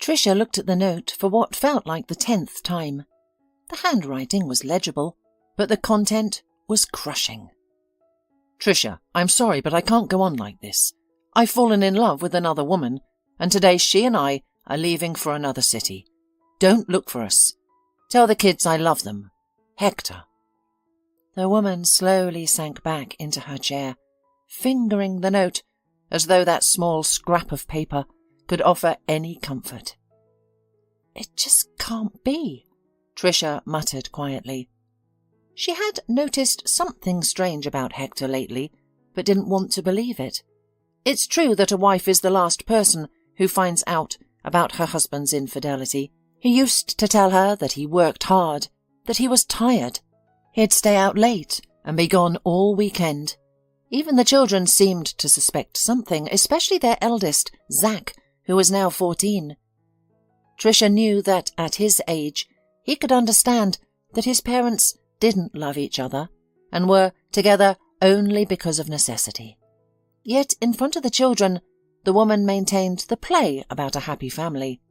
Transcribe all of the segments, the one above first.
Trisha looked at the note for what felt like the 10th time. The handwriting was legible, but the content was crushing. Trisha, I'm sorry, but I can't go on like this. I've fallen in love with another woman, and today she and I are leaving for another city. Don't look for us. Tell the kids I love them. Hector. The woman slowly sank back into her chair, fingering the note as though that small scrap of paper could offer any comfort. It just can't be, Trisha muttered quietly. She had noticed something strange about Hector lately, but didn't want to believe it. It's true that a wife is the last person who finds out about her husband's infidelity. He used to tell her that he worked hard, that he was tired. He'd stay out late and be gone all weekend. Even the children seemed to suspect something, especially their eldest, Zach, who was now 14. Trisha knew that at his age he could understand that his parents didn't love each other and were together only because of necessity. Yet in front of the children, the woman maintained the play about a happy family.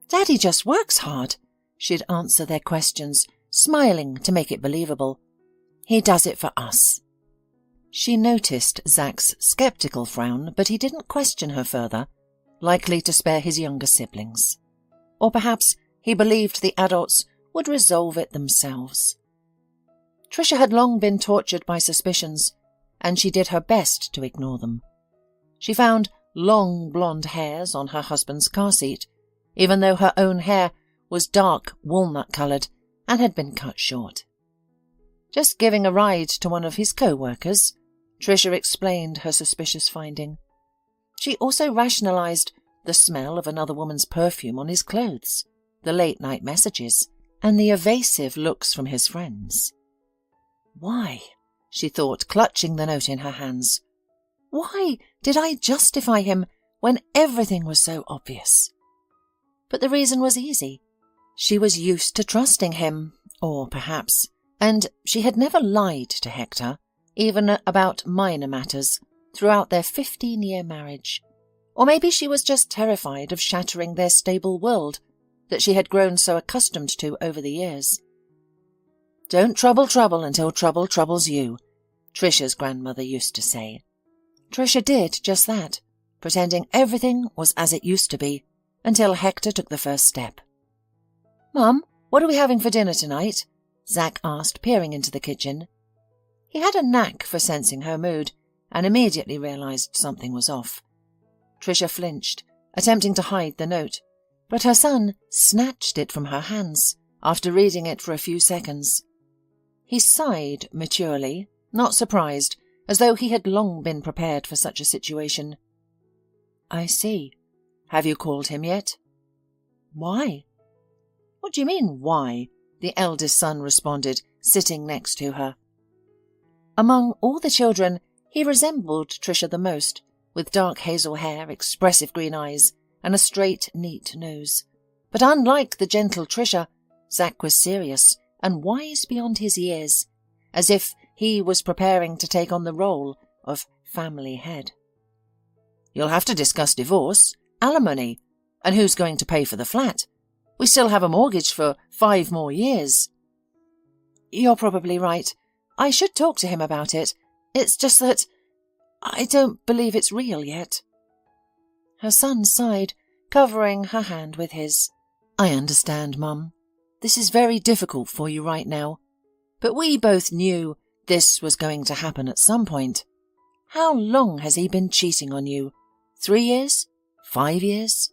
Daddy just works hard, she'd answer their questions, smiling to make it believable. He does it for us. She noticed Zach's sceptical frown, but he didn't question her further, likely to spare his younger siblings. Or perhaps he believed the adults would resolve it themselves. Trisha had long been tortured by suspicions, and she did her best to ignore them. She found long blonde hairs on her husband's car seat, even though her own hair was dark walnut-coloured and had been cut short. Just giving a ride to one of his co-workers, Trisha explained her suspicious finding. She also rationalised the smell of another woman's perfume on his clothes, the late-night messages, and the evasive looks from his friends. Why, she thought, clutching the note in her hands, why did I justify him when everything was so obvious? But the reason was easy. She was used to trusting him, or perhaps, and she had never lied to Hector, even about minor matters, throughout their 15-year marriage. Or maybe she was just terrified of shattering their stable world that she had grown so accustomed to over the years. Don't trouble trouble until trouble troubles you, Trisha's grandmother used to say. Trisha did just that, pretending everything was as it used to be, until Hector took the first step. Mum, what are we having for dinner tonight? Zach asked, peering into the kitchen. He had a knack for sensing her mood, and immediately realised something was off. Trisha flinched, attempting to hide the note, but her son snatched it from her hands after reading it for a few seconds. He sighed maturely, not surprised, as though he had long been prepared for such a situation. I see. Have you called him yet? Why? What do you mean, why? The eldest son responded, sitting next to her. Among all the children, he resembled Trisha the most, with dark hazel hair, expressive green eyes, and a straight, neat nose. But unlike the gentle Trisha, Zach was serious and wise beyond his years, as if he was preparing to take on the role of family head. You'll have to discuss divorce, alimony, and who's going to pay for the flat. We still have a mortgage for 5 more years. You're probably right. I should talk to him about it. It's just that I don't believe it's real yet. Her son sighed, covering her hand with his. I understand, Mum. This is very difficult for you right now. But we both knew this was going to happen at some point. How long has he been cheating on you? 3 years? 5 years?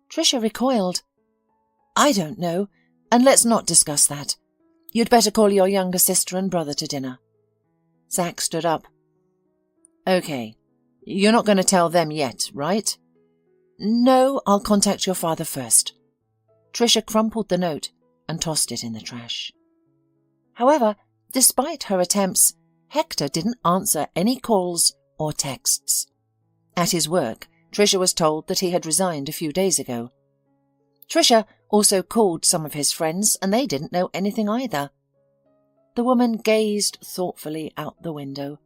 Trisha recoiled. I don't know, and let's not discuss that. You'd better call your younger sister and brother to dinner. Zach stood up. Okay, you're not going to tell them yet, right? No, I'll contact your father first. Trisha crumpled the note and tossed it in the trash. However, despite her attempts, Hector didn't answer any calls or texts. At his work, Trisha was told that he had resigned a few days ago. Trisha also called some of his friends, and they didn't know anything either. The woman gazed thoughtfully out the window.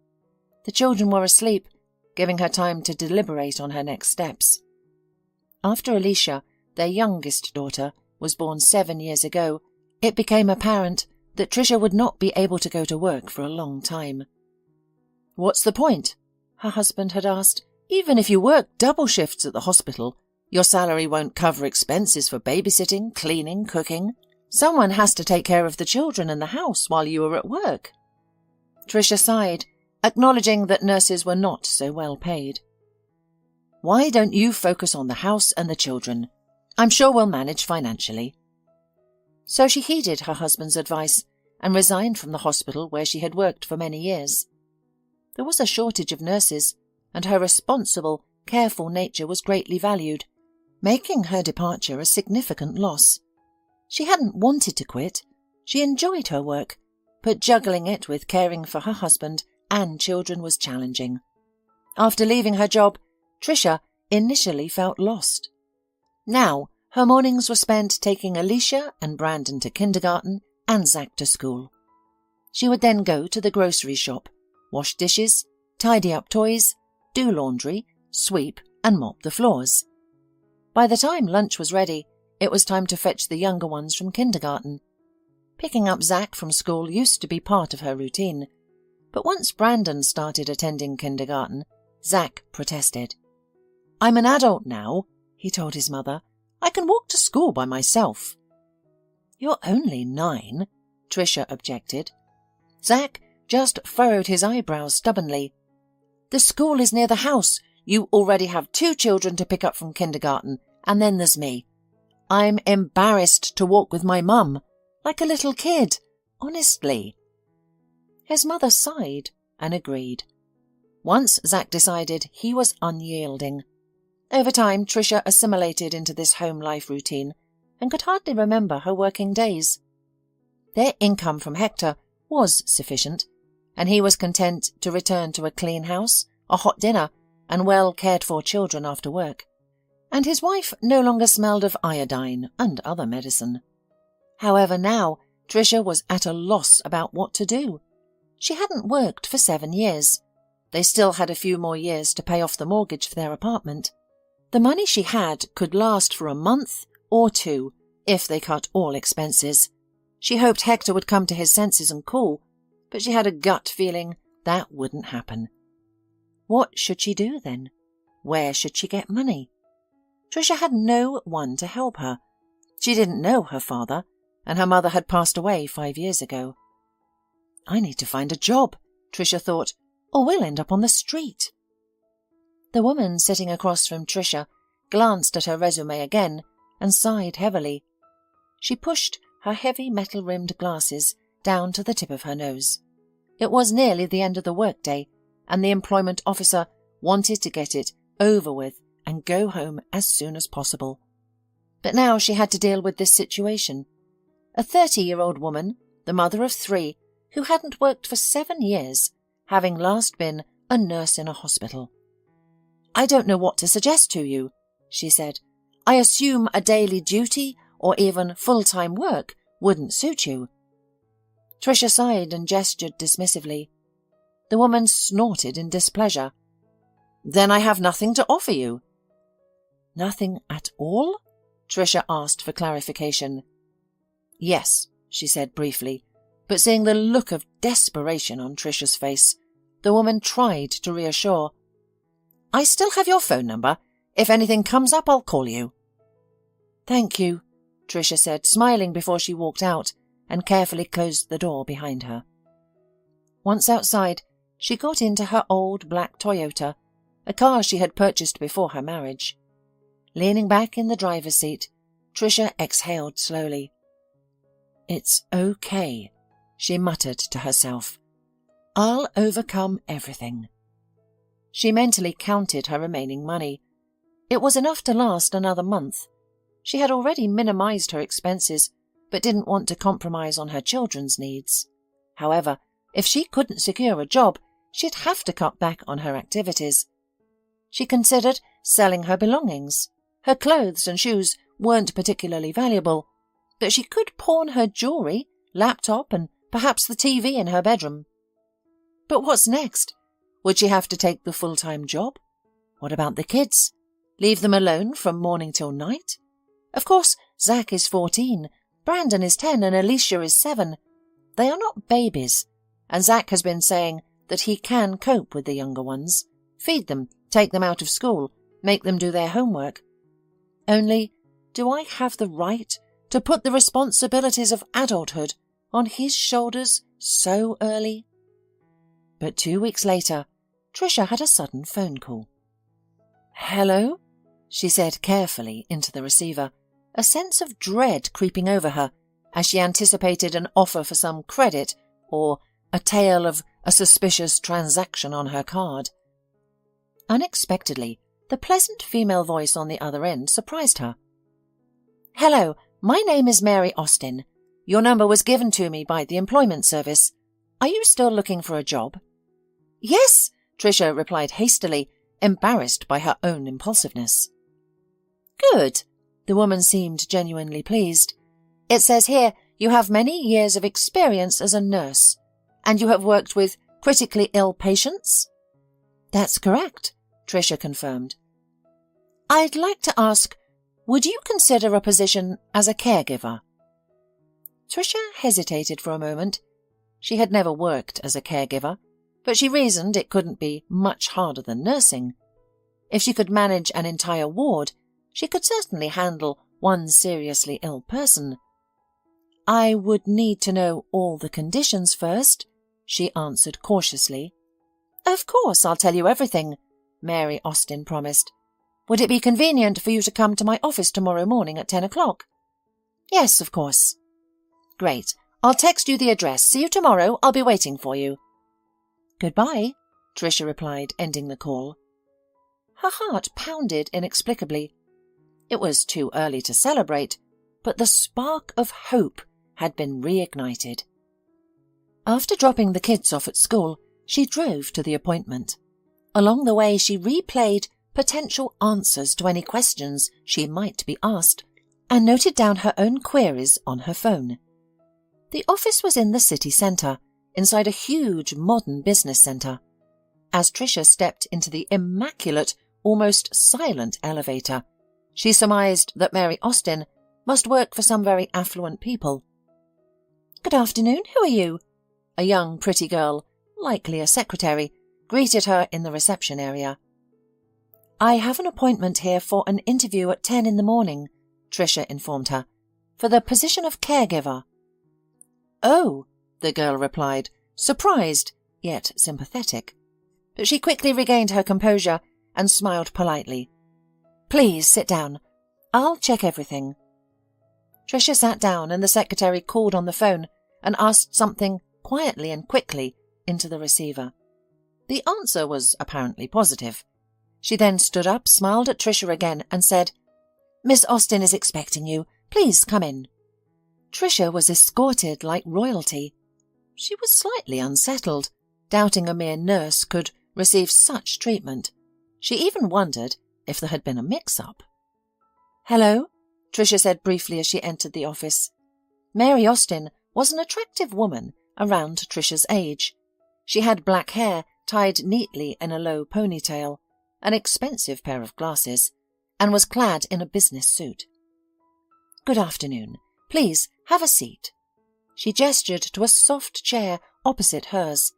The children were asleep, giving her time to deliberate on her next steps. After Alicia, their youngest daughter, was born 7 years ago, it became apparent that Trisha would not be able to go to work for a long time. "What's the point?" her husband had asked. "Even if you work double shifts at the hospital, your salary won't cover expenses for babysitting, cleaning, cooking. Someone has to take care of the children and the house while you are at work." Trisha sighed, acknowledging that nurses were not so well paid. "Why don't you focus on the house and the children? I'm sure we'll manage financially." So she heeded her husband's advice and resigned from the hospital where she had worked for many years. There was a shortage of nurses, and her responsible, careful nature was greatly valued, making her departure a significant loss. She hadn't wanted to quit. She enjoyed her work, but juggling it with caring for her husband and children was challenging. After leaving her job, Trisha initially felt lost. Now, her mornings were spent taking Alicia and Brandon to kindergarten and Zach to school. She would then go to the grocery shop, wash dishes, tidy up toys, do laundry, sweep and mop the floors. By the time lunch was ready, it was time to fetch the younger ones from kindergarten. Picking up Zach from school used to be part of her routine, but once Brandon started attending kindergarten, Zach protested. "I'm an adult now," he told his mother. "I can walk to school by myself." "You're only 9, Trisha objected. Zach just furrowed his eyebrows stubbornly. "The school is near the house. You already have 2 children to pick up from kindergarten, and then there's me. I'm embarrassed to walk with my mum, like a little kid, honestly." His mother sighed and agreed. Once Zach decided he was unyielding. Over time, Trisha assimilated into this home life routine and could hardly remember her working days. Their income from Hector was sufficient, and he was content to return to a clean house, a hot dinner, and well cared-for children after work. And his wife no longer smelled of iodine and other medicine. However, now Trisha was at a loss about what to do. She hadn't worked for 7 years. They still had a few more years to pay off the mortgage for their apartment. The money she had could last for a month or 2 if they cut all expenses. She hoped Hector would come to his senses and call, but she had a gut feeling that wouldn't happen. What should she do then? Where should she get money? Trisha had no one to help her. She didn't know her father, and her mother had passed away 5 years ago. "I need to find a job," Trisha thought, "or we'll end up on the street." The woman sitting across from Trisha glanced at her resume again and sighed heavily. She pushed her heavy metal-rimmed glasses down to the tip of her nose. It was nearly the end of the workday, and the employment officer wanted to get it over with and go home as soon as possible. But now she had to deal with this situation. A 30-year-old woman, the mother of 3, who hadn't worked for 7 years, having last been a nurse in a hospital. "I don't know what to suggest to you," she said. "I assume a daily duty or even full-time work wouldn't suit you." Trisha sighed and gestured dismissively. The woman snorted in displeasure. "Then I have nothing to offer you." "Nothing at all?" Trisha asked for clarification. "Yes," she said briefly, but seeing the look of desperation on Trisha's face, the woman tried to reassure. "I still have your phone number. If anything comes up, I'll call you." "Thank you," Trisha said, smiling before she walked out and carefully closed the door behind her. Once outside, she got into her old black Toyota, a car she had purchased before her marriage. Leaning back in the driver's seat, Trisha exhaled slowly. "It's okay," she muttered to herself. "I'll overcome everything." She mentally counted her remaining money. It was enough to last another month. She had already minimized her expenses, but didn't want to compromise on her children's needs. However, if she couldn't secure a job, she'd have to cut back on her activities. She considered selling her belongings. Her clothes and shoes weren't particularly valuable, but she could pawn her jewelry, laptop, and perhaps the TV in her bedroom. But what's next? Would she have to take the full-time job? What about the kids? Leave them alone from morning till night? Of course, Zach is 14, Brandon is 10 and Alicia is 7. They are not babies, and Zach has been saying that he can cope with the younger ones. Feed them, take them out of school, make them do their homework. Only, do I have the right to put the responsibilities of adulthood on his shoulders so early? But 2 weeks later, Trisha had a sudden phone call. "Hello?" she said carefully into the receiver, a sense of dread creeping over her as she anticipated an offer for some credit or a tale of a suspicious transaction on her card. Unexpectedly, the pleasant female voice on the other end surprised her. "Hello, my name is Mary Austin. Your number was given to me by the Employment Service. Are you still looking for a job?" "Yes," Trisha replied hastily, embarrassed by her own impulsiveness. "Good." The woman seemed genuinely pleased. "It says here you have many years of experience as a nurse, and you have worked with critically ill patients?" "That's correct," Trisha confirmed. "I'd like to ask, would you consider a position as a caregiver?" Trisha hesitated for a moment. She had never worked as a caregiver, but she reasoned it couldn't be much harder than nursing. If she could manage an entire ward, she could certainly handle one seriously ill person. "I would need to know all the conditions first," she answered cautiously. "Of course, I'll tell you everything," Mary Austin promised. "Would it be convenient for you to come to my office tomorrow morning at 10 o'clock? "Yes, of course." "Great. I'll text you the address. See you tomorrow. I'll be waiting for you." "Goodbye," Trisha replied, ending the call. Her heart pounded inexplicably. It was too early to celebrate, but the spark of hope had been reignited. After dropping the kids off at school, she drove to the appointment. Along the way, she replayed potential answers to any questions she might be asked and noted down her own queries on her phone. The office was in the city centre, inside a huge modern business centre. As Trisha stepped into the immaculate, almost silent elevator, she surmised that Mary Austin must work for some very affluent people. "Good afternoon, who are you?" A young, pretty girl, likely a secretary, greeted her in the reception area. "I have an appointment here for an interview at 10 in the morning," Trisha informed her, "for the position of caregiver." "Oh," the girl replied, surprised, yet sympathetic. But she quickly regained her composure and smiled politely. "Please sit down. I'll check everything." Trisha sat down and the secretary called on the phone and asked something quietly and quickly into the receiver. The answer was apparently positive. She then stood up, smiled at Trisha again and said, "Miss Austin is expecting you. Please come in." Trisha was escorted like royalty. She was slightly unsettled, doubting a mere nurse could receive such treatment. She even wondered if there had been a mix-up. "Hello," Trisha said briefly as she entered the office. Mary Austin was an attractive woman around Trisha's age. She had black hair tied neatly in a low ponytail, an expensive pair of glasses, and was clad in a business suit. "Good afternoon. Please have a seat." She gestured to a soft chair opposite hers.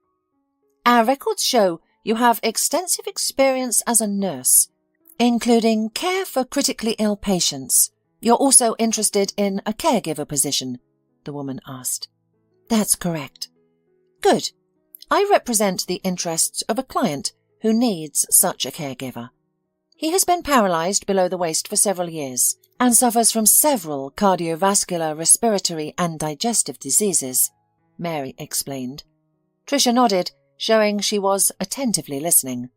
"Our records show you have extensive experience as a nurse, including care for critically ill patients. You're also interested in a caregiver position?" the woman asked. "That's correct." "Good. I represent the interests of a client who needs such a caregiver. He has been paralyzed below the waist for several years and suffers from several cardiovascular, respiratory and digestive diseases," Mary explained. Trisha nodded, showing she was attentively listening.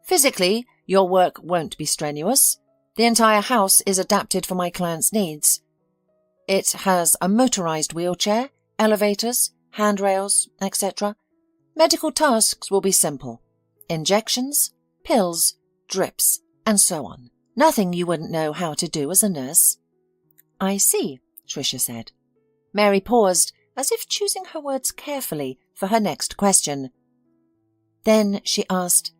"Physically, your work won't be strenuous. The entire house is adapted for my client's needs. It has a motorized wheelchair, elevators, handrails, etc. Medical tasks will be simple. Injections, pills, drips, and so on. Nothing you wouldn't know how to do as a nurse." "I see," Trisha said. Mary paused, as if choosing her words carefully for her next question. Then she asked,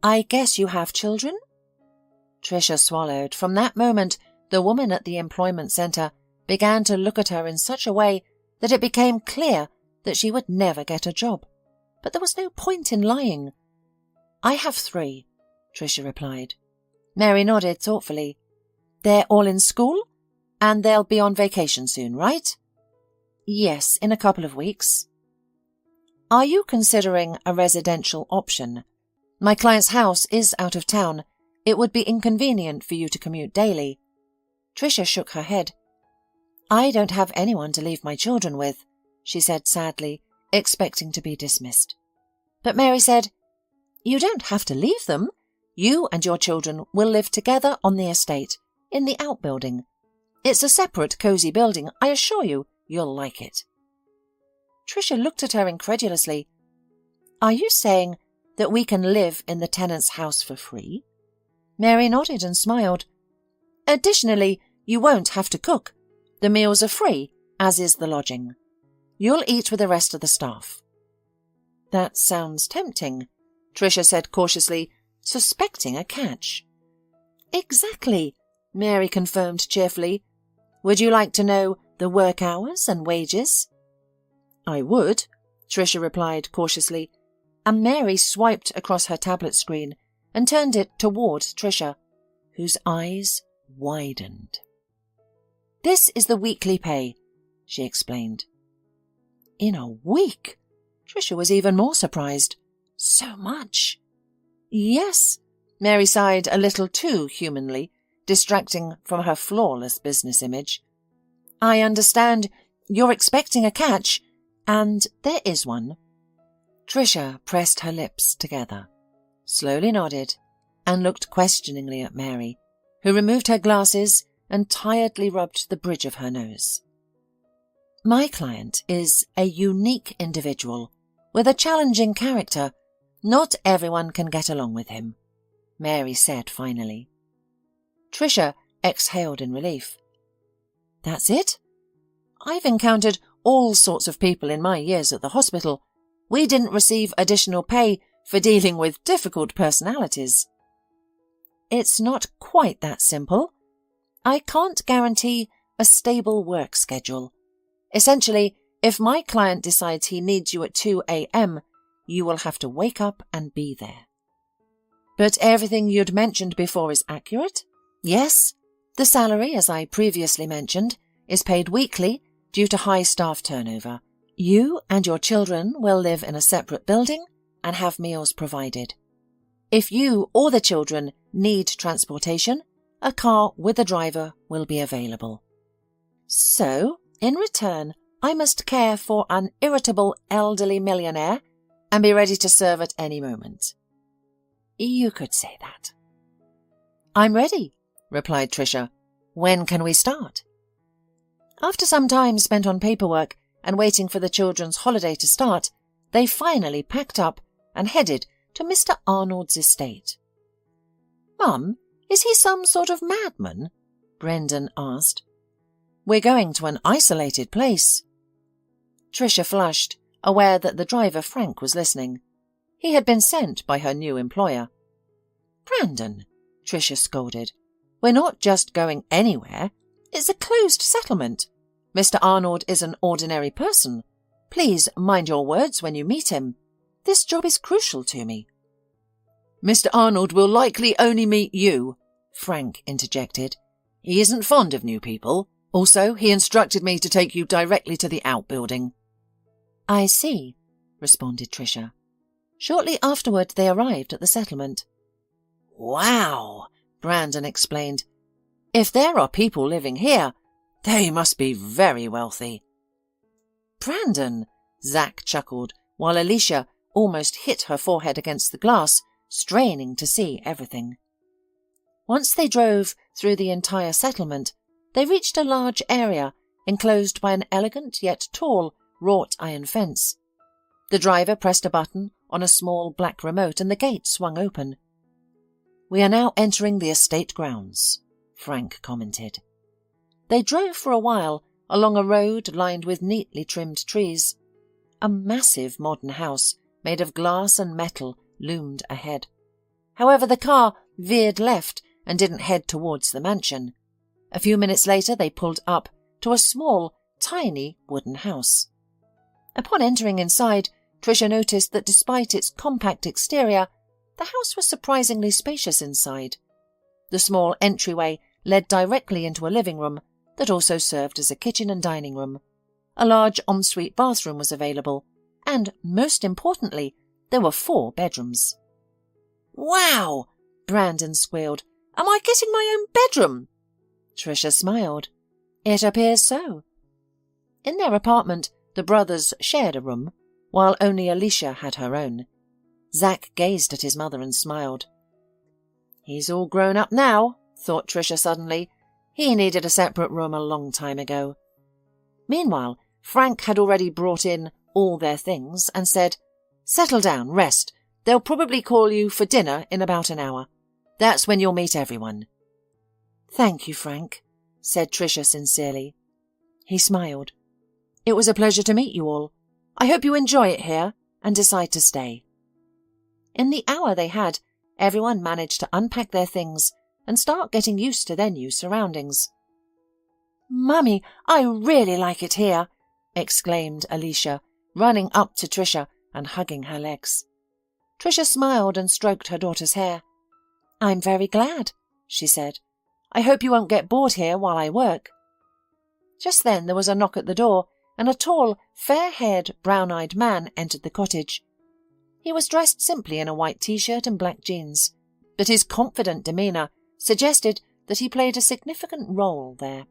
"I guess you have children?" Trisha swallowed. From that moment, the woman at the employment centre began to look at her in such a way that it became clear that she would never get a job. But there was no point in lying. "I have 3, Trisha replied. Mary nodded thoughtfully. "They're all in school? And they'll be on vacation soon, right?" "Yes, in a couple of weeks." "Are you considering a residential option? My client's house is out of town. It would be inconvenient for you to commute daily." Trisha shook her head. "I don't have anyone to leave my children with," she said sadly, expecting to be dismissed. But Mary said, "You don't have to leave them. You and your children will live together on the estate, in the outbuilding. It's a separate, cosy building. I assure you, you'll like it." Trisha looked at her incredulously. "Are you saying that we can live in the tenant's house for free?" Mary nodded and smiled. "Additionally, you won't have to cook. The meals are free, as is the lodging. You'll eat with the rest of the staff." "That sounds tempting," Trisha said cautiously, suspecting a catch. "Exactly," Mary confirmed cheerfully. "Would you like to know the work hours and wages?" "I would," Trisha replied cautiously, and Mary swiped across her tablet screen and turned it towards Trisha, whose eyes widened. "This is the weekly pay," she explained. In a week? Trisha was even more surprised. So much. "Yes," Mary sighed a little too humanly, distracting from her flawless business image. "I understand you're expecting a catch, and there is one." Trisha pressed her lips together, slowly nodded, and looked questioningly at Mary, who removed her glasses and tiredly rubbed the bridge of her nose. "My client is a unique individual with a challenging character. Not everyone can get along with him," Mary said finally. Trisha exhaled in relief. "That's it? I've encountered all sorts of people in my years at the hospital. We didn't receive additional pay for dealing with difficult personalities." "It's not quite that simple. I can't guarantee a stable work schedule. Essentially, if my client decides he needs you at 2 a.m., you will have to wake up and be there." "But everything you'd mentioned before is accurate?" "Yes. The salary, as I previously mentioned, is paid weekly due to high staff turnover. You and your children will live in a separate building and have meals provided. If you or the children need transportation, a car with a driver will be available. So, in return, I must care for an irritable elderly millionaire and be ready to serve at any moment." "You could say that." "I'm ready," replied Trisha. "When can we start?" After some time spent on paperwork and waiting for the children's holiday to start, they finally packed up and headed to Mr. Arnold's estate. "Mum, is he some sort of madman?" Brendan asked. "We're going to an isolated place." Trisha flushed, aware that the driver Frank was listening. He had been sent by her new employer. "Brandon," Trisha scolded, "we're not just going anywhere. It's a closed settlement. Mr. Arnold is an ordinary person. Please mind your words when you meet him. This job is crucial to me." "Mr. Arnold will likely only meet you," Frank interjected. "He isn't fond of new people. Also, he instructed me to take you directly to the outbuilding." "I see," responded Trisha. Shortly afterward, they arrived at the settlement. "Wow," Brandon explained. "If there are people living here, they must be very wealthy." "Brandon," Zach chuckled, while Alicia almost hit her forehead against the glass, straining to see everything. Once they drove through the entire settlement, they reached a large area enclosed by an elegant yet tall wrought iron fence. The driver pressed a button on a small black remote and the gate swung open. "We are now entering the estate grounds," Frank commented. They drove for a while along a road lined with neatly trimmed trees. A massive modern house made of glass and metal loomed ahead. However, the car veered left and didn't head towards the mansion. A few minutes later they pulled up to a small, tiny wooden house. Upon entering inside, Trisha noticed that despite its compact exterior, the house was surprisingly spacious inside. The small entryway led directly into a living room that also served as a kitchen and dining room. A large ensuite bathroom was available, and, most importantly, there were 4 bedrooms. "Wow!" Brandon squealed. "Am I getting my own bedroom?" Trisha smiled. "It appears so." In their apartment, the brothers shared a room, while only Alicia had her own. Zack gazed at his mother and smiled. "He's all grown up now," thought Trisha suddenly. "He needed a separate room a long time ago." Meanwhile, Frank had already brought in all their things and said, "Settle down, rest. They'll probably call you for dinner in about an hour. That's when you'll meet everyone." "Thank you, Frank," said Trisha sincerely. He smiled. "It was a pleasure to meet you all. I hope you enjoy it here and decide to stay." In the hour they had, everyone managed to unpack their things and start getting used to their new surroundings. "Mummy, I really like it here," exclaimed Alicia, running up to Trisha and hugging her legs. Trisha smiled and stroked her daughter's hair. "I'm very glad," she said. "I hope you won't get bored here while I work." Just then there was a knock at the door, and a tall, fair-haired, brown-eyed man entered the cottage. He was dressed simply in a white t-shirt and black jeans, but his confident demeanour suggested that he played a significant role there.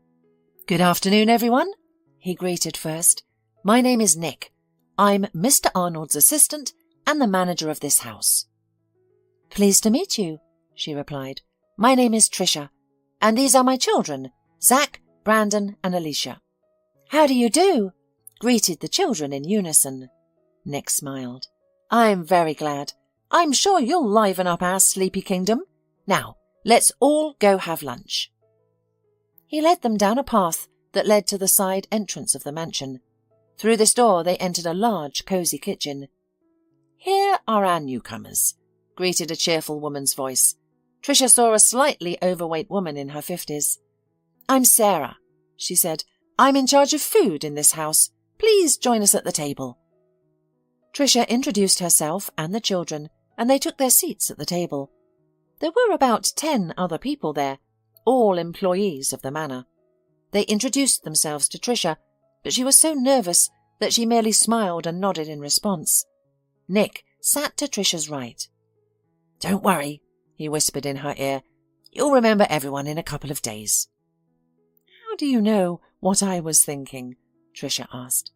"Good afternoon, everyone," he greeted first. "My name is Nick. I'm Mr. Arnold's assistant and the manager of this house." "Pleased to meet you," she replied. "My name is Trisha, and these are my children, Zack, Brandon, and Alicia." "How do you do?" greeted the children in unison. Nick smiled. "I'm very glad. I'm sure you'll liven up our sleepy kingdom. Now, let's all go have lunch." He led them down a path that led to the side entrance of the mansion. Through this door they entered a large, cosy kitchen. "Here are our newcomers," greeted a cheerful woman's voice. Trisha saw a slightly overweight woman in her 50s. "I'm Sarah," she said. "I'm in charge of food in this house. Please join us at the table." Trisha introduced herself and the children, and they took their seats at the table. There were about 10 other people there, all employees of the manor. They introduced themselves to Trisha, but she was so nervous that she merely smiled and nodded in response. Nick sat to Trisha's right. "Don't worry," he whispered in her ear. "You'll remember everyone in a couple of days." "How do you know what I was thinking?" Trisha asked.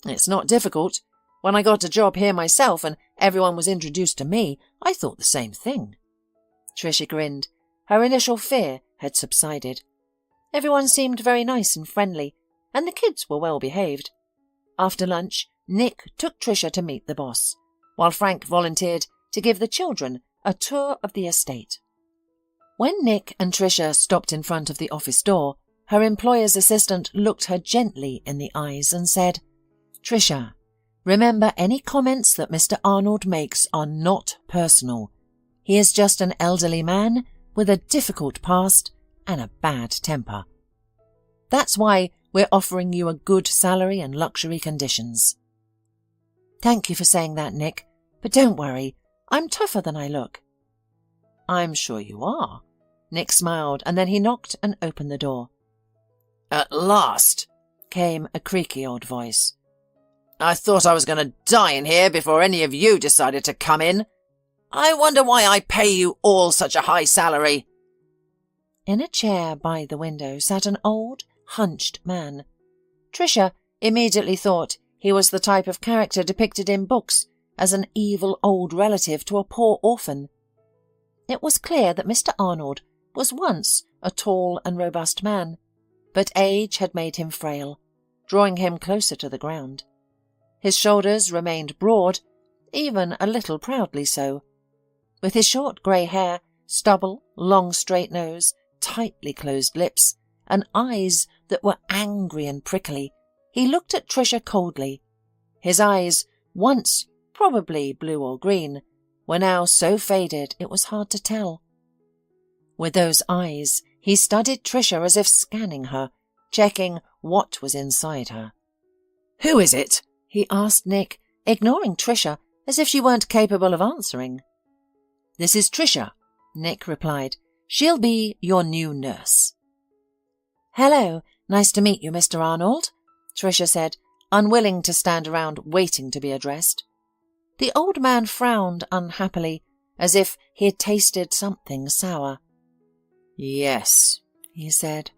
"It's not difficult. When I got a job here myself and everyone was introduced to me, I thought the same thing." Trisha grinned. Her initial fear had subsided. Everyone seemed very nice and friendly, and the kids were well behaved. After lunch, Nick took Trisha to meet the boss, while Frank volunteered to give the children a tour of the estate. When Nick and Trisha stopped in front of the office door, her employer's assistant looked her gently in the eyes and said, "Trisha, remember any comments that Mr. Arnold makes are not personal. He is just an elderly man with a difficult past and a bad temper. That's why we're offering you a good salary and luxury conditions." "Thank you for saying that, Nick, but don't worry, I'm tougher than I look." "I'm sure you are." Nick smiled, and then he knocked and opened the door. "At last," came a creaky old voice. "I thought I was going to die in here before any of you decided to come in. I wonder why I pay you all such a high salary." In a chair by the window sat an old, hunched man. Trisha immediately thought he was the type of character depicted in books as an evil old relative to a poor orphan. It was clear that Mr. Arnold was once a tall and robust man, but age had made him frail, drawing him closer to the ground. His shoulders remained broad, even a little proudly so. With his short grey hair, stubble, long straight nose, tightly closed lips, and eyes that were angry and prickly, he looked at Trisha coldly. His eyes, once probably blue or green, were now so faded it was hard to tell. With those eyes, he studied Trisha as if scanning her, checking what was inside her. "Who is it?" he asked Nick, ignoring Trisha as if she weren't capable of answering. "This is Trisha," Nick replied. "She'll be your new nurse." "Hello, nice to meet you, Mr. Arnold," Trisha said, unwilling to stand around waiting to be addressed. The old man frowned unhappily, as if he had tasted something sour. "Yes," he said.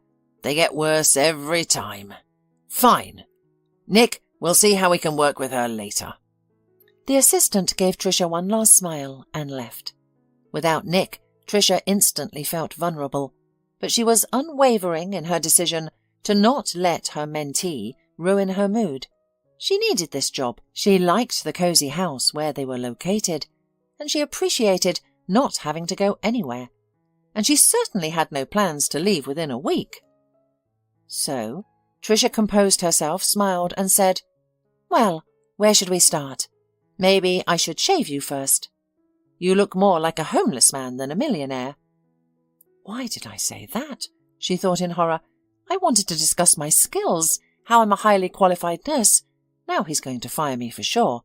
"They get worse every time. Fine. Nick, we'll see how we can work with her later." The assistant gave Trisha one last smile and left. Without Nick, Trisha instantly felt vulnerable, but she was unwavering in her decision to not let her mentee ruin her mood. She needed this job. She liked the cozy house where they were located, and she appreciated not having to go anywhere. And she certainly had no plans to leave within a week. So, Trisha composed herself, smiled, and said, "Well, where should we start? Maybe I should shave you first. You look more like a homeless man than a millionaire." Why did I say that? She thought in horror. I wanted to discuss my skills, how I'm a highly qualified nurse. Now he's going to fire me for sure.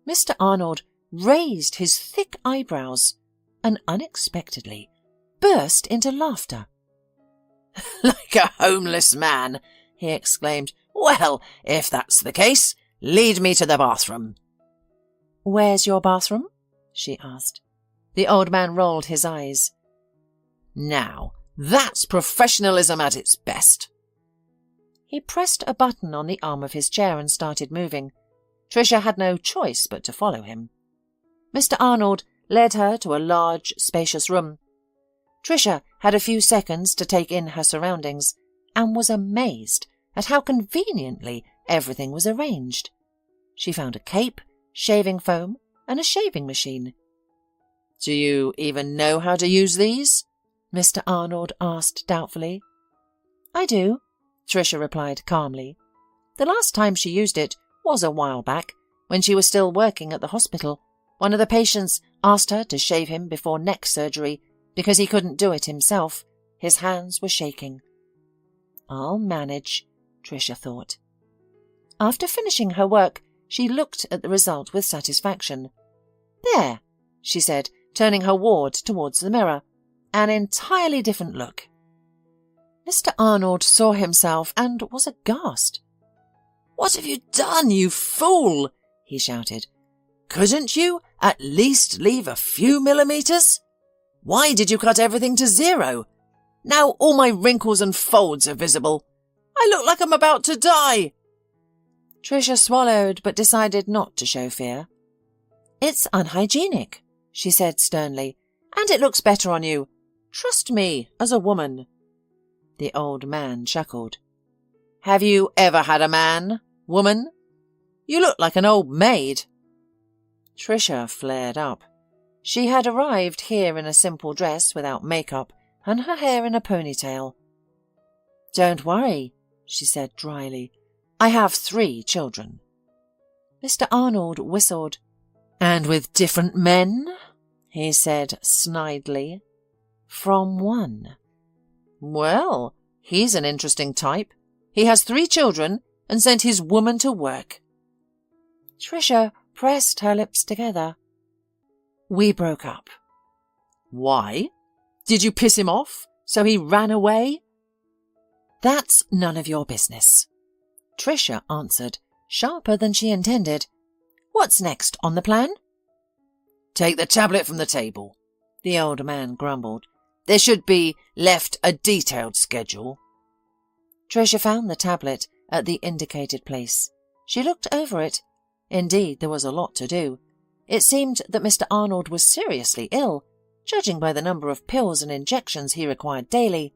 Mr. Arnold raised his thick eyebrows and unexpectedly burst into laughter. "Like a homeless man," he exclaimed. "Well, if that's the case, lead me to the bathroom." "Where's your bathroom?" she asked. The old man rolled his eyes. "Now, that's professionalism at its best." He pressed a button on the arm of his chair and started moving. Trisha had no choice but to follow him. Mr. Arnold led her to a large, spacious room. Trisha had a few seconds to take in her surroundings and was amazed at how conveniently everything was arranged. She found a cape, shaving foam, and a shaving machine. "Do you even know how to use these?" Mr. Arnold asked doubtfully. "I do," Trisha replied calmly. "The last time she used it was a while back, when she was still working at the hospital. One of the patients asked her to shave him before neck surgery because he couldn't do it himself. His hands were shaking." "I'll manage," Trisha thought. After finishing her work, she looked at the result with satisfaction. "There," she said, turning her ward towards the mirror. "An entirely different look." Mr. Arnold saw himself and was aghast. "What have you done, you fool?" he shouted. "Couldn't you at least leave a few millimeters? Why did you cut everything to 0? Now all my wrinkles and folds are visible. I look like I'm about to die." Trisha swallowed but decided not to show fear. "It's unhygienic," she said sternly, "and it looks better on you. Trust me as a woman." The old man chuckled. "Have you ever had a man, woman? You look like an old maid." Trisha flared up. She had arrived here in a simple dress without makeup and her hair in a ponytail. "Don't worry," she said dryly. "I have 3 children." Mr. Arnold whistled. "And with different men?" he said snidely. "From one." "Well, he's an interesting type. He has 3 children and sent his woman to work." Trisha pressed her lips together. "We broke up." "Why? Did you piss him off, so he ran away?" "That's none of your business," Trisha answered, sharper than she intended. "What's next on the plan?" "Take the tablet from the table," the old man grumbled. "There should be left a detailed schedule." Trisha found the tablet at the indicated place. She looked over it. Indeed, there was a lot to do. It seemed that Mr. Arnold was seriously ill, judging by the number of pills and injections he required daily.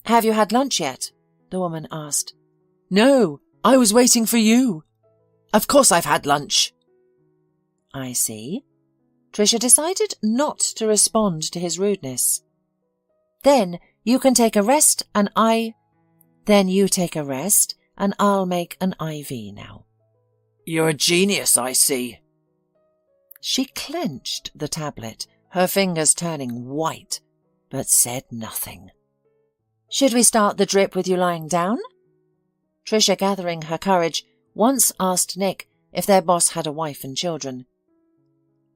"Have you had lunch yet?" the woman asked. "No, I was waiting for you. Of course I've had lunch." "I see." Trisha decided not to respond to his rudeness. "Then you can take a rest and Then you take a rest and I'll make an IV now." "You're a genius, I see." She clenched the tablet, her fingers turning white. but said nothing. "Should we start the drip with you lying down?" Trisha, gathering her courage, once asked Nick if their boss had a wife and children.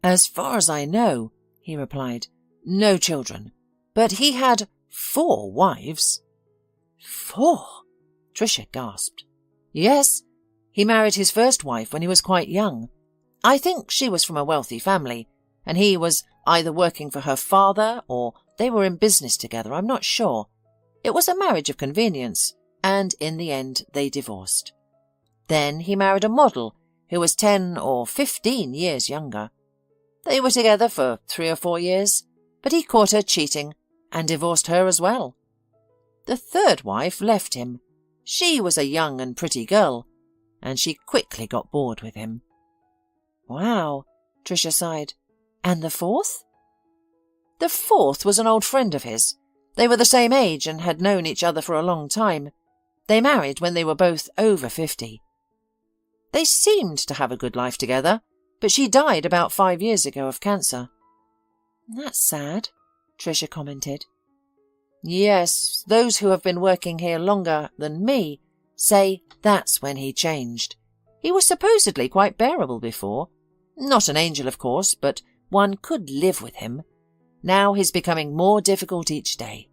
"As far as I know," he replied, "no children. But he had 4 wives." 4? Trisha gasped. "Yes, he married his first wife when he was quite young. I think she was from a wealthy family, and he was either working for her father or they were in business together, I'm not sure. It was a marriage of convenience, and in the end they divorced. Then he married a model who was 10 or 15 years younger. They were together for 3 or 4 years, but he caught her cheating and divorced her as well. The third wife left him. She was a young and pretty girl, and she quickly got bored with him." "Wow," Trisha sighed. "And the 4th? "The 4th was an old friend of his. They were the same age and had known each other for a long time. They married when they were both over 50. They seemed to have a good life together, but she died about 5 years ago of cancer." "That's sad," Trisha commented. "Yes, those who have been working here longer than me say that's when he changed. He was supposedly quite bearable before. Not an angel, of course, but one could live with him. Now he's becoming more difficult each day."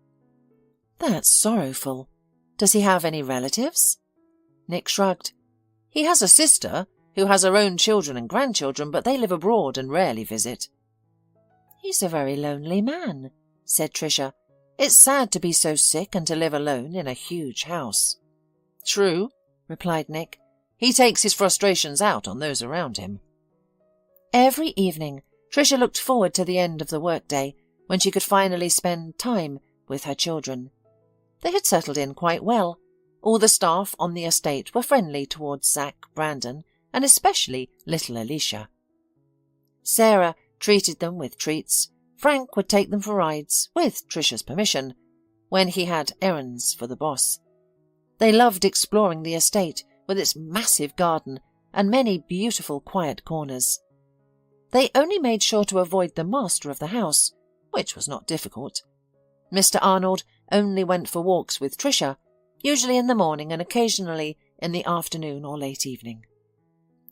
"That's sorrowful. Does he have any relatives?" Nick shrugged. "He has a sister who has her own children and grandchildren, but they live abroad and rarely visit." "He's a very lonely man," said Trisha. "It's sad to be so sick and to live alone in a huge house." "True," replied Nick. "He takes his frustrations out on those around him." Every evening, Trisha looked forward to the end of the workday, when she could finally spend time with her children. They had settled in quite well. All the staff on the estate were friendly towards Zach, Brandon, and especially little Alicia. Sarah treated them with treats. Frank would take them for rides, with Trisha's permission, when he had errands for the boss. They loved exploring the estate with its massive garden and many beautiful quiet corners. They only made sure to avoid the master of the house, which was not difficult. Mr. Arnold only went for walks with Trisha, usually in the morning and occasionally in the afternoon or late evening.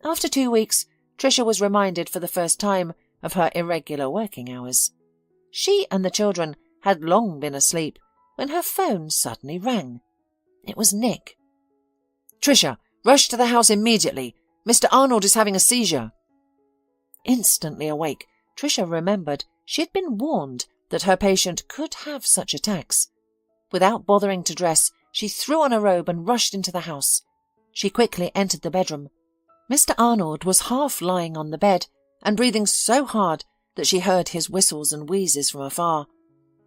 After 2 weeks, Trisha was reminded for the first time of her irregular working hours. She and the children had long been asleep when her phone suddenly rang. It was Nick. "Trisha, rush to the house immediately. Mr. Arnold is having a seizure." Instantly awake, Trisha remembered she had been warned that her patient could have such attacks. Without bothering to dress, she threw on a robe and rushed into the house. She quickly entered the bedroom. Mr. Arnold was half lying on the bed and breathing so hard that she heard his whistles and wheezes from afar.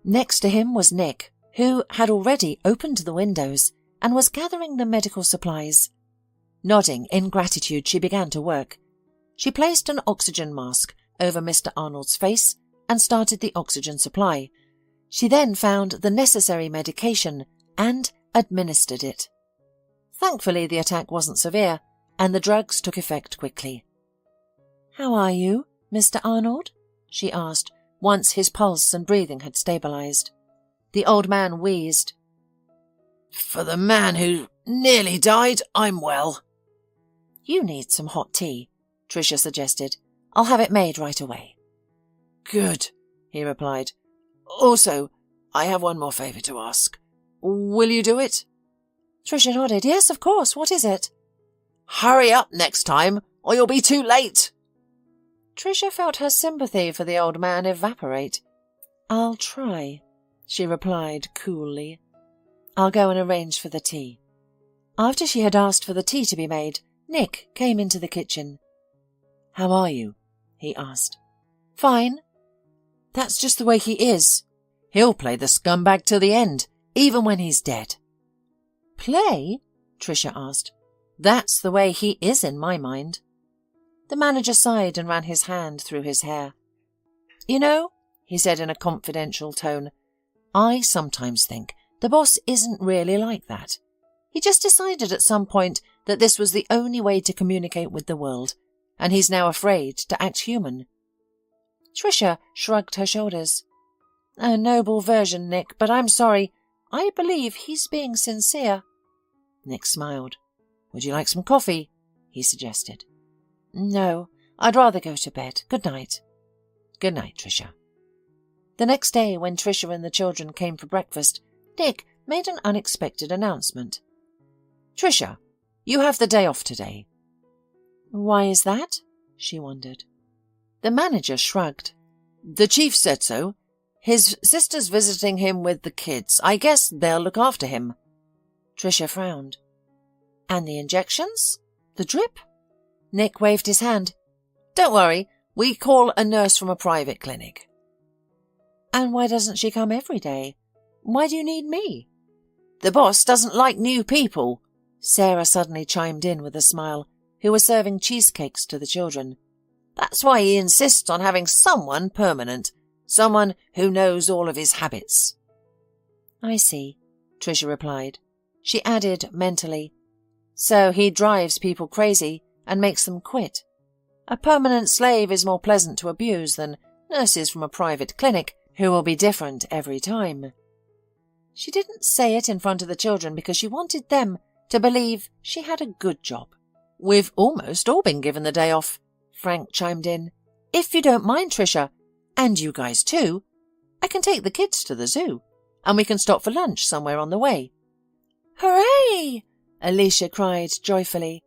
Next to him was Nick, who had already opened the windows and was gathering the medical supplies. Nodding in gratitude, she began to work. She placed an oxygen mask over Mr. Arnold's face and started the oxygen supply. She then found the necessary medication and administered it. Thankfully, the attack wasn't severe, and the drugs took effect quickly. "How are you, Mr. Arnold?" she asked, once his pulse and breathing had stabilized. The old man wheezed. "For the man who nearly died, I'm well." "You need some hot tea," Trisha suggested. "I'll have it made right away." "Good," he replied. "Also, I have one more favour to ask. Will you do it?" Trisha nodded. "Yes, of course. What is it?" "Hurry up next time, or you'll be too late." Trisha felt her sympathy for the old man evaporate. "I'll try," she replied coolly. "I'll go and arrange for the tea." After she had asked for the tea to be made, Nick came into the kitchen. "How are you?" he asked. "Fine." "That's just the way he is. He'll play the scumbag till the end, even when he's dead." "Play?" Trisha asked. "That's the way he is in my mind." The manager sighed and ran his hand through his hair. "You know," he said in a confidential tone, "I sometimes think the boss isn't really like that. He just decided at some point that this was the only way to communicate with the world, and he's now afraid to act human." Trisha shrugged her shoulders. A noble version, Nick, but I'm sorry. I believe he's being sincere. Nick smiled. Would you like some coffee? He suggested. No, I'd rather go to bed. Good night. Good night, Trisha. The next day, when Trisha and the children came for breakfast, Nick made an unexpected announcement. Trisha, you have the day off today. Why is that? She wondered. The manager shrugged. The chief said so. His sister's visiting him with the kids. I guess they'll look after him. Trisha frowned. And the injections? The drip? Nick waved his hand. Don't worry, we call a nurse from a private clinic. And why doesn't she come every day? Why do you need me? The boss doesn't like new people. Sarah suddenly chimed in with a smile, who was serving cheesecakes to the children. That's why he insists on having someone permanent, someone who knows all of his habits. I see, Trisha replied. She added mentally, so he drives people crazy and makes them quit. A permanent slave is more pleasant to abuse than nurses from a private clinic who will be different every time. She didn't say it in front of the children because she wanted them to believe she had a good job. We've almost all been given the day off, Frank chimed in. If you don't mind, Trisha, and you guys too, I can take the kids to the zoo, and we can stop for lunch somewhere on the way. Hooray! Alicia cried joyfully.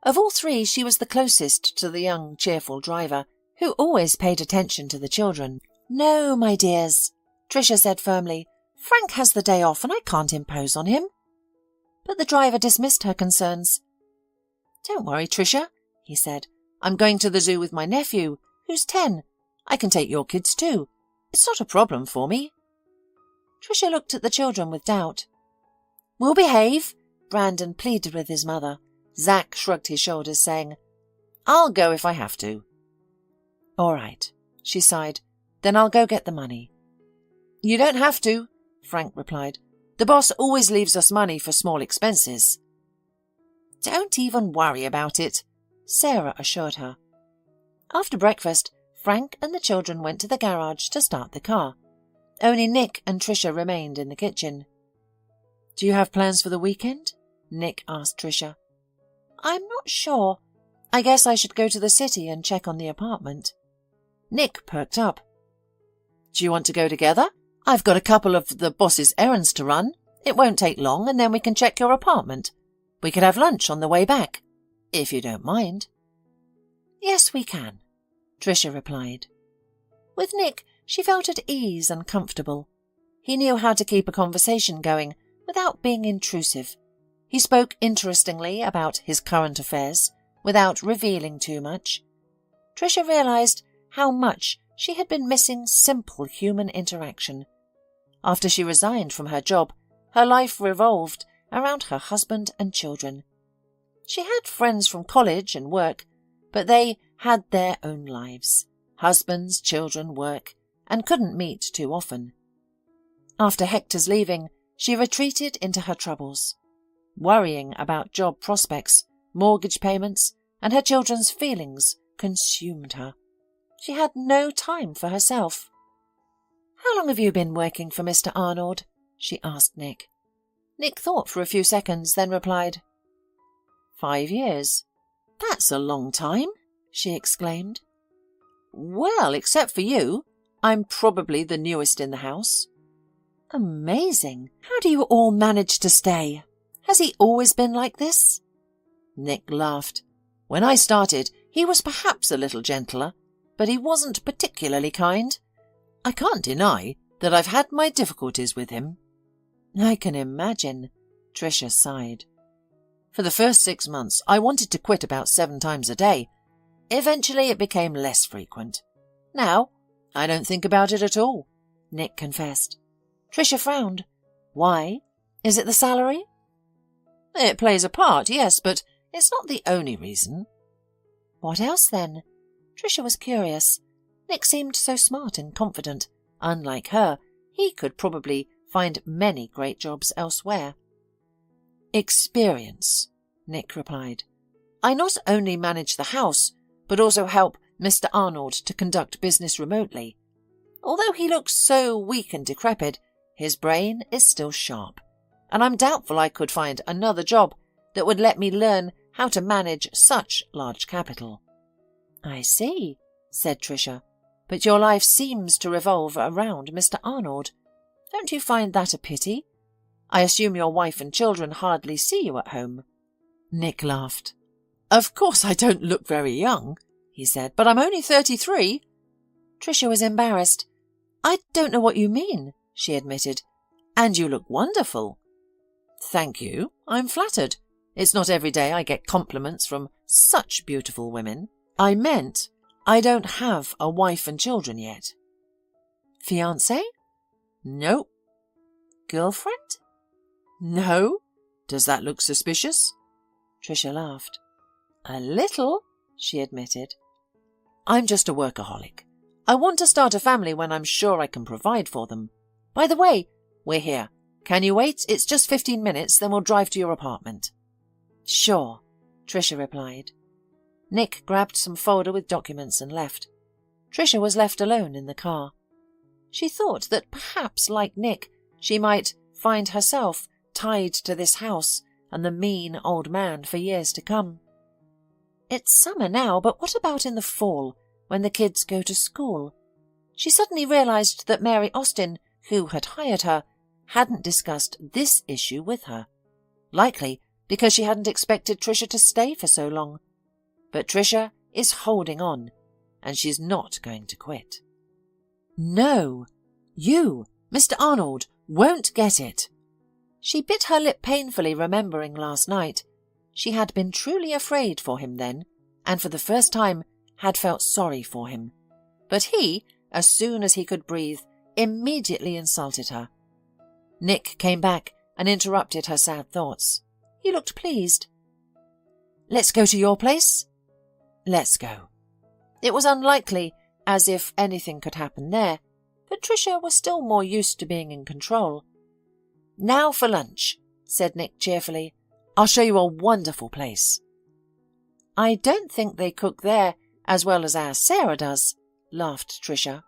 Of all three, she was the closest to the young, cheerful driver, who always paid attention to the children. No, my dears, Trisha said firmly. Frank has the day off and I can't impose on him. But the driver dismissed her concerns. Don't worry, Trisha, he said. I'm going to the zoo with my nephew, who's 10. I can take your kids too. It's not a problem for me. Trisha looked at the children with doubt. We'll behave, Brandon pleaded with his mother. Zach shrugged his shoulders, saying, I'll go if I have to. All right, she sighed. Then I'll go get the money. You don't have to, Frank replied. The boss always leaves us money for small expenses. Don't even worry about it, Sarah assured her. After breakfast, Frank and the children went to the garage to start the car. Only Nick and Trisha remained in the kitchen. Do you have plans for the weekend? Nick asked Trisha. I'm not sure. I guess I should go to the city and check on the apartment. Nick perked up. Do you want to go together? I've got a couple of the boss's errands to run. It won't take long, and then we can check your apartment. We could have lunch on the way back, if you don't mind. Yes, we can, Trisha replied. With Nick, she felt at ease and comfortable. He knew how to keep a conversation going without being intrusive. He spoke interestingly about his current affairs without revealing too much. Trisha realized how much she had been missing simple human interaction. After she resigned from her job, her life revolved around her husband and children. She had friends from college and work, but they had their own lives, husbands, children, work, and couldn't meet too often. After Hector's leaving, she retreated into her troubles. Worrying about job prospects, mortgage payments, and her children's feelings consumed her. She had no time for herself. How long have you been working for Mr. Arnold? She asked Nick. Nick thought for a few seconds, then replied, 5 years. That's a long time, she exclaimed. Well, except for you, I'm probably the newest in the house. Amazing. How do you all manage to stay? Has he always been like this? Nick laughed. When I started, he was perhaps a little gentler, but he wasn't particularly kind. I can't deny that I've had my difficulties with him. I can imagine, Trisha sighed. For the first 6 months, I wanted to quit about 7 times a day. Eventually, it became less frequent. Now, I don't think about it at all, Nick confessed. Trisha frowned. Why? Is it the salary? It plays a part, yes, but it's not the only reason. What else, then? Trisha was curious. Nick seemed so smart and confident. Unlike her, he could probably find many great jobs elsewhere. Experience, Nick replied. I not only manage the house, but also help Mr. Arnold to conduct business remotely. Although he looks so weak and decrepit, his brain is still sharp, and I'm doubtful I could find another job that would let me learn how to manage such large capital." "I see," said Trisha, "but your life seems to revolve around Mr. Arnold. Don't you find that a pity? I assume your wife and children hardly see you at home." Nick laughed. "Of course I don't look very young," he said, "but I'm only 33. Trisha was embarrassed. "I don't know what you mean," she admitted. "And you look wonderful." "Thank you. I'm flattered. It's not every day I get compliments from such beautiful women. I meant I don't have a wife and children yet." "Fiancé?" "No." "Girlfriend?" "No. Does that look suspicious?" Trisha laughed. "A little," she admitted. "I'm just a workaholic. I want to start a family when I'm sure I can provide for them. By the way, we're here. Can you wait? It's just 15 minutes, then we'll drive to your apartment." "Sure," Trisha replied. Nick grabbed some folder with documents and left. Trisha was left alone in the car. She thought that perhaps, like Nick, she might find herself tied to this house and the mean old man for years to come. It's summer now, but what about in the fall, when the kids go to school? She suddenly realized that Mary Austin, who had hired her, hadn't discussed this issue with her. Likely because she hadn't expected Trisha to stay for so long. But Trisha is holding on, and she's not going to quit. "No, you, Mr. Arnold, won't get it." She bit her lip painfully, remembering last night. She had been truly afraid for him then, and for the first time had felt sorry for him. But he, as soon as he could breathe, immediately insulted her. Nick came back and interrupted her sad thoughts. He looked pleased. "Let's go to your place?" "Let's go." It was unlikely, as if anything could happen there, but Trisha was still more used to being in control. "Now for lunch," said Nick cheerfully. "I'll show you a wonderful place." "I don't think they cook there as well as our Sarah does," laughed Trisha.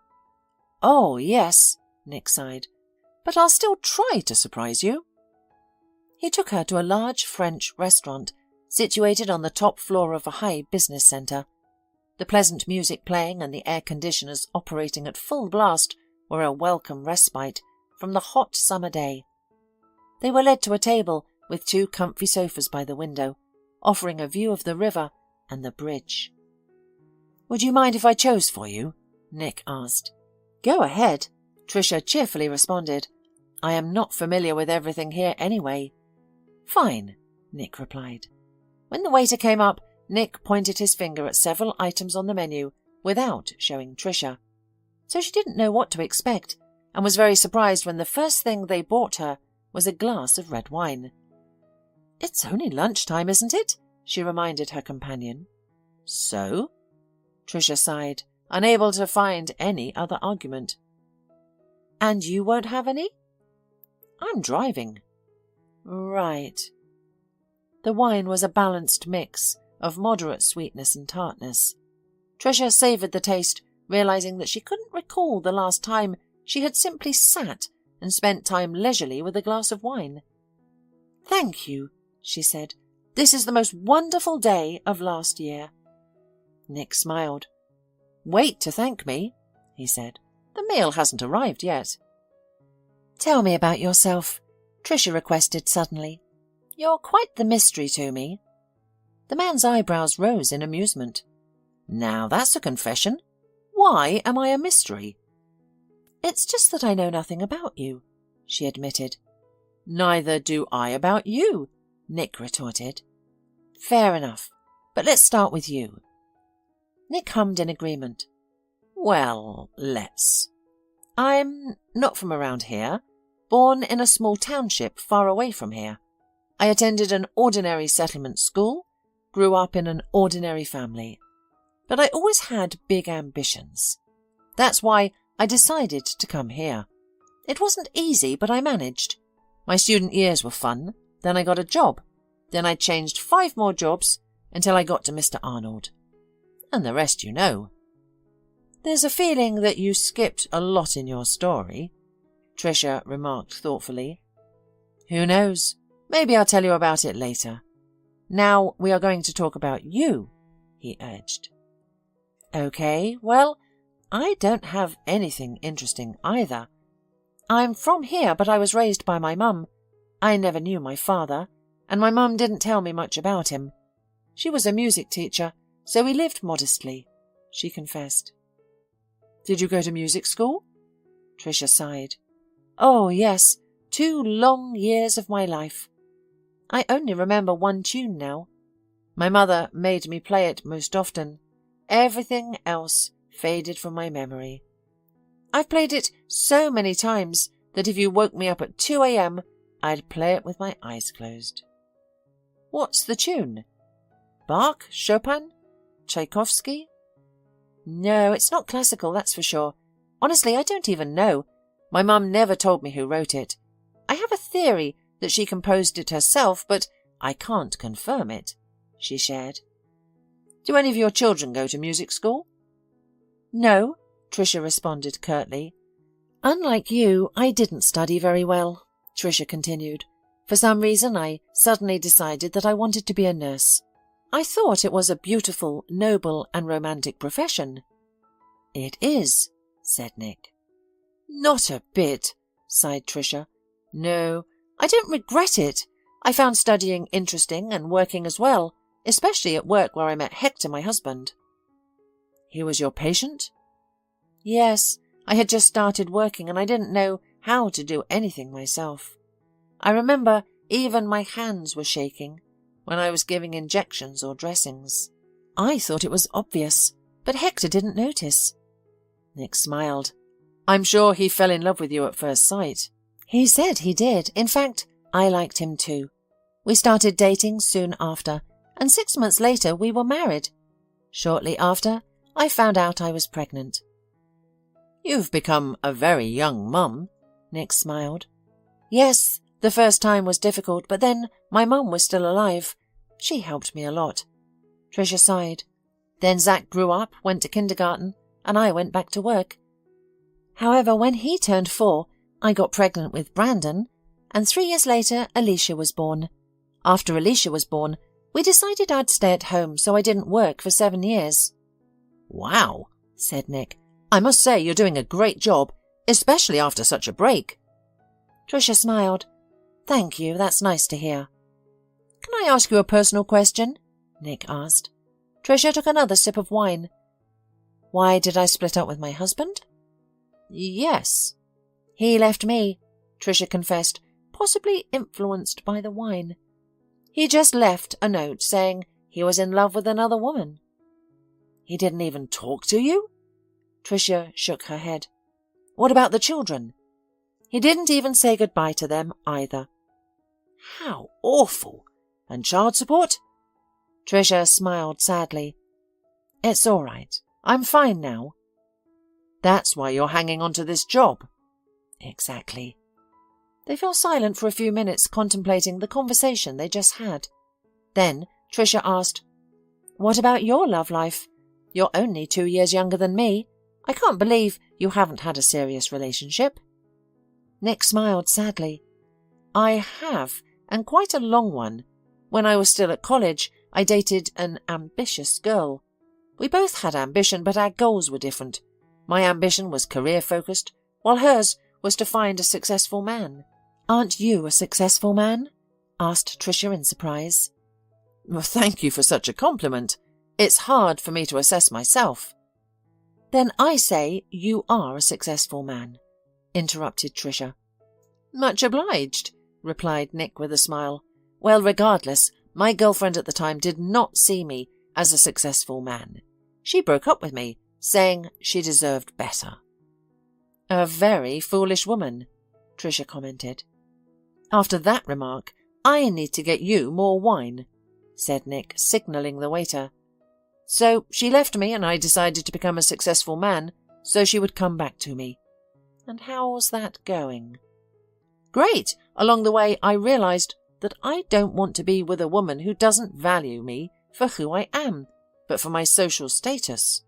"Oh, yes," Nick sighed, "but I'll still try to surprise you." He took her to a large French restaurant situated on the top floor of a high business centre. The pleasant music playing and the air conditioners operating at full blast were a welcome respite from the hot summer day. They were led to a table with 2 comfy sofas by the window, offering a view of the river and the bridge. "Would you mind if I chose for you?" Nick asked. "Go ahead," Trisha cheerfully responded. "I am not familiar with everything here anyway." "Fine," Nick replied. When the waiter came up, Nick pointed his finger at several items on the menu without showing Trisha. So she didn't know what to expect, and was very surprised when the first thing they bought her was a glass of red wine. "It's only lunchtime, isn't it?" she reminded her companion. "So?" Trisha sighed, unable to find any other argument. "And you won't have any?" "I'm driving." "Right." The wine was a balanced mix of moderate sweetness and tartness. Trisha savoured the taste, realising that she couldn't recall the last time she had simply sat and spent time leisurely with a glass of wine. "Thank you," she said. "This is the most wonderful day of last year." Nick smiled. "Wait to thank me," he said. "The meal hasn't arrived yet." "Tell me about yourself," Trisha requested suddenly. "You're quite the mystery to me." The man's eyebrows rose in amusement. "Now that's a confession. Why am I a mystery?" "It's just that I know nothing about you," she admitted. "Neither do I about you," Nick retorted. "Fair enough, but let's start with you." Nick hummed in agreement. "Well, let's. I'm not from around here, born in a small township far away from here. I attended an ordinary settlement school, grew up in an ordinary family. But I always had big ambitions. That's why I decided to come here. It wasn't easy, but I managed. My student years were fun, then I got a job, then I changed 5 more jobs until I got to Mr. Arnold. And the rest you know." There's a feeling that you skipped a lot in your story, Trisha remarked thoughtfully. Who knows? Maybe I'll tell you about it later. Now we are going to talk about you, he urged. Okay, well, I don't have anything interesting either. I'm from here, but I was raised by my mum. I never knew my father, and my mum didn't tell me much about him. She was a music teacher, so we lived modestly, she confessed. Did you go to music school? Trisha sighed. Oh, yes, 2 long years of my life. I only remember one tune now. My mother made me play it most often. Everything else faded from my memory. I've played it so many times that if you woke me up at 2 a.m., I'd play it with my eyes closed. What's the tune? Bach? Chopin? Tchaikovsky? No, it's not classical, that's for sure. Honestly, I don't even know. My mum never told me who wrote it. I have a theory that she composed it herself, but I can't confirm it, she shared. Do any of your children go to music school? No, Trisha responded curtly. Unlike you, I didn't study very well, Trisha continued. For some reason, I suddenly decided that I wanted to be a nurse. I thought it was a beautiful, noble, and romantic profession. It is, said Nick. Not a bit, sighed Trisha. No, I don't regret it. I found studying interesting and working as well, especially at work where I met Hector, my husband. He was your patient? Yes, I had just started working and I didn't know how to do anything myself. I remember even my hands were shaking when I was giving injections or dressings. I thought it was obvious, but Hector didn't notice. Nick smiled. I'm sure he fell in love with you at first sight. He said he did. In fact, I liked him too. We started dating soon after, and 6 months later we were married. Shortly after, I found out I was pregnant. You've become a very young mum, Nick smiled. Yes, the first time was difficult, but then my mum was still alive. She helped me a lot. Trisha sighed. Then Zach grew up, went to kindergarten, and I went back to work. However, when he turned 4, I got pregnant with Brandon, and 3 years later, Alicia was born. After Alicia was born, we decided I'd stay at home, so I didn't work for 7 years. Wow, said Nick. I must say you're doing a great job, especially after such a break. Trisha smiled. Thank you, that's nice to hear. Can I ask you a personal question? Nick asked. Trisha took another sip of wine. Why did I split up with my husband? Yes. He left me, Trisha confessed, possibly influenced by the wine. He just left a note saying he was in love with another woman. He didn't even talk to you? Trisha shook her head. What about the children? He didn't even say goodbye to them either. How awful! And child support? Trisha smiled sadly. It's all right. I'm fine now. That's why you're hanging on to this job. Exactly. They fell silent for a few minutes, contemplating the conversation they just had. Then Trisha asked, What about your love life? You're only 2 years younger than me. I can't believe you haven't had a serious relationship. Nick smiled sadly. I have, and quite a long one. When I was still at college, I dated an ambitious girl. We both had ambition, but our goals were different. My ambition was career-focused, while hers was to find a successful man. Aren't you a successful man? Asked Trisha in surprise. Well, thank you for such a compliment. It's hard for me to assess myself. Then I say you are a successful man, interrupted Trisha. Much obliged, replied Nick with a smile. Well, regardless, my girlfriend at the time did not see me as a successful man. She broke up with me, saying she deserved better. A very foolish woman, Trisha commented. After that remark, I need to get you more wine, said Nick, signalling the waiter. So she left me and I decided to become a successful man so she would come back to me. And how's that going? Great! Along the way I realized that I don't want to be with a woman who doesn't value me for who I am, but for my social status.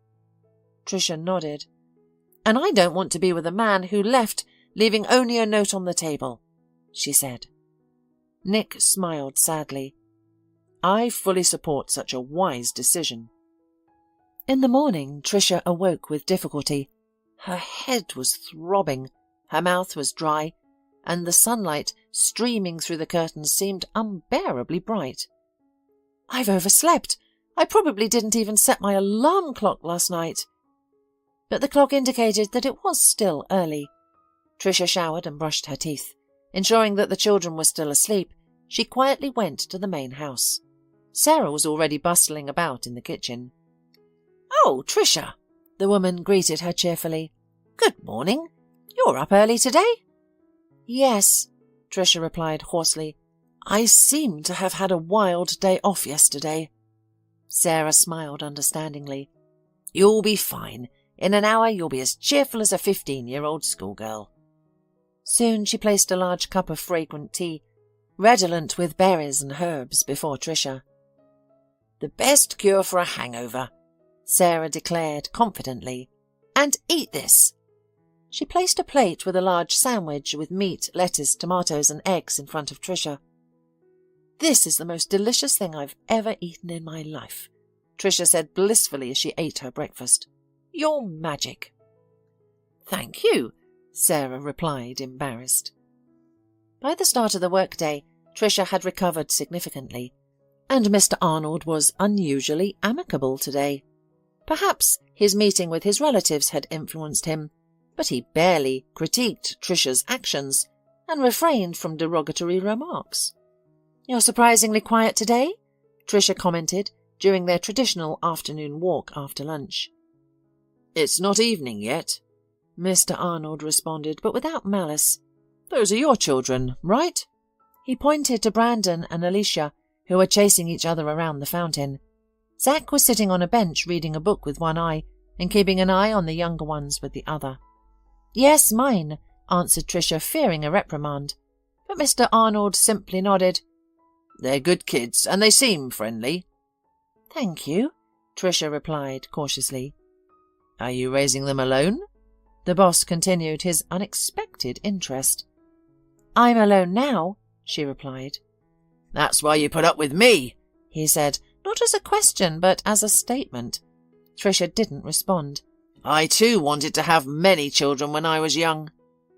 Trisha nodded. And I don't want to be with a man who left, leaving only a note on the table, she said. Nick smiled sadly. I fully support such a wise decision. In the morning, Trisha awoke with difficulty. Her head was throbbing, her mouth was dry, and the sunlight streaming through the curtains seemed unbearably bright. I've overslept. I probably didn't even set my alarm clock last night. But the clock indicated that it was still early. Trisha showered and brushed her teeth. Ensuring that the children were still asleep, she quietly went to the main house. Sarah was already bustling about in the kitchen. "Oh, Trisha," the woman greeted her cheerfully. "Good morning. You're up early today?" "Yes," Trisha replied hoarsely. "I seem to have had a wild day off yesterday." Sarah smiled understandingly. "You'll be fine. In an hour you'll be as cheerful as a 15-year-old schoolgirl." Soon she placed a large cup of fragrant tea, redolent with berries and herbs, before Trisha. "The best cure for a hangover," Sarah declared confidently. "And eat this." She placed a plate with a large sandwich with meat, lettuce, tomatoes and eggs in front of Trisha. "This is the most delicious thing I've ever eaten in my life," Trisha said blissfully as she ate her breakfast. "You're magic." "Thank you," Sarah replied, embarrassed. By the start of the workday, Trisha had recovered significantly, and Mr. Arnold was unusually amicable today. Perhaps his meeting with his relatives had influenced him, but he barely critiqued Trisha's actions and refrained from derogatory remarks. "You're surprisingly quiet today," Trisha commented during their traditional afternoon walk after lunch. "It's not evening yet," Mr. Arnold responded, but without malice. "Those are your children, right?" He pointed to Brandon and Alicia, who were chasing each other around the fountain. Zach was sitting on a bench reading a book with one eye and keeping an eye on the younger ones with the other. "Yes, mine," answered Trisha, fearing a reprimand. But Mr. Arnold simply nodded. "They're good kids, and they seem friendly." "Thank you," Trisha replied cautiously. "Are you raising them alone?" The boss continued his unexpected interest. "I'm alone now," she replied. "That's why you put up with me," he said, not as a question but as a statement. Trisha didn't respond. "I too wanted to have many children when I was young,"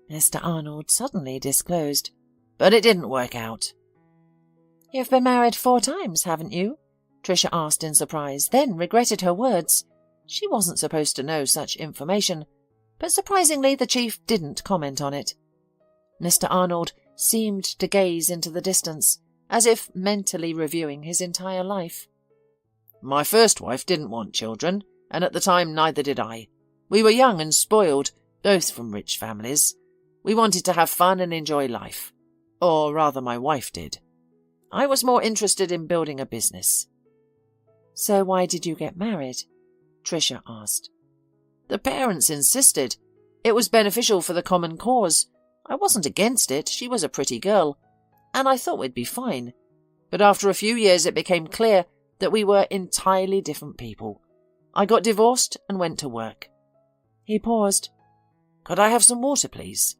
Mr. Arnold suddenly disclosed, "but it didn't work out." "You've been married 4 times, haven't you?" Trisha asked in surprise, then regretted her words. She wasn't supposed to know such information, but surprisingly the chief didn't comment on it. Mr. Arnold seemed to gaze into the distance, as if mentally reviewing his entire life. "My first wife didn't want children, and at the time neither did I. We were young and spoiled, both from rich families. We wanted to have fun and enjoy life. Or rather, my wife did. I was more interested in building a business." "So why did you get married?" Trisha asked. "The parents insisted. It was beneficial for the common cause. I wasn't against it. She was a pretty girl, and I thought we'd be fine. But after a few years it became clear that we were entirely different people. I got divorced and went to work." He paused. "Could I have some water, please?"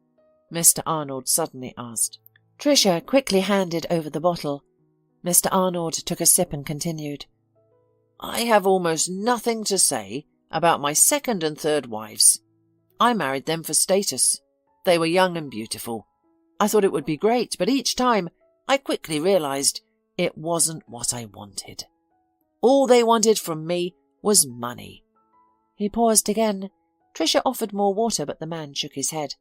Mr. Arnold suddenly asked. Trisha quickly handed over the bottle. Mr. Arnold took a sip and continued. "I have almost nothing to say about my second and third wives. I married them for status. They were young and beautiful. I thought it would be great, but each time I quickly realized it wasn't what I wanted. All they wanted from me was money." He paused again. Trisha offered more water, but the man shook his head.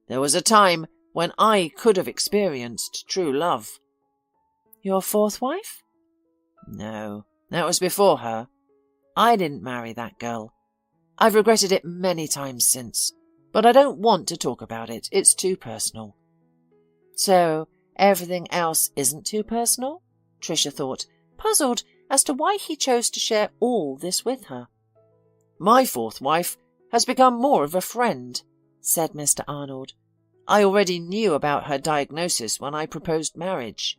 "There was a time when I could have experienced true love." "Your 4th wife?" "No, that was before her. I didn't marry that girl. I've regretted it many times since, but I don't want to talk about it. It's too personal." "So everything else isn't too personal?" Trisha thought, puzzled as to why he chose to share all this with her. "My 4th wife has become more of a friend," said Mr. Arnold. "I already knew about her diagnosis when I proposed marriage."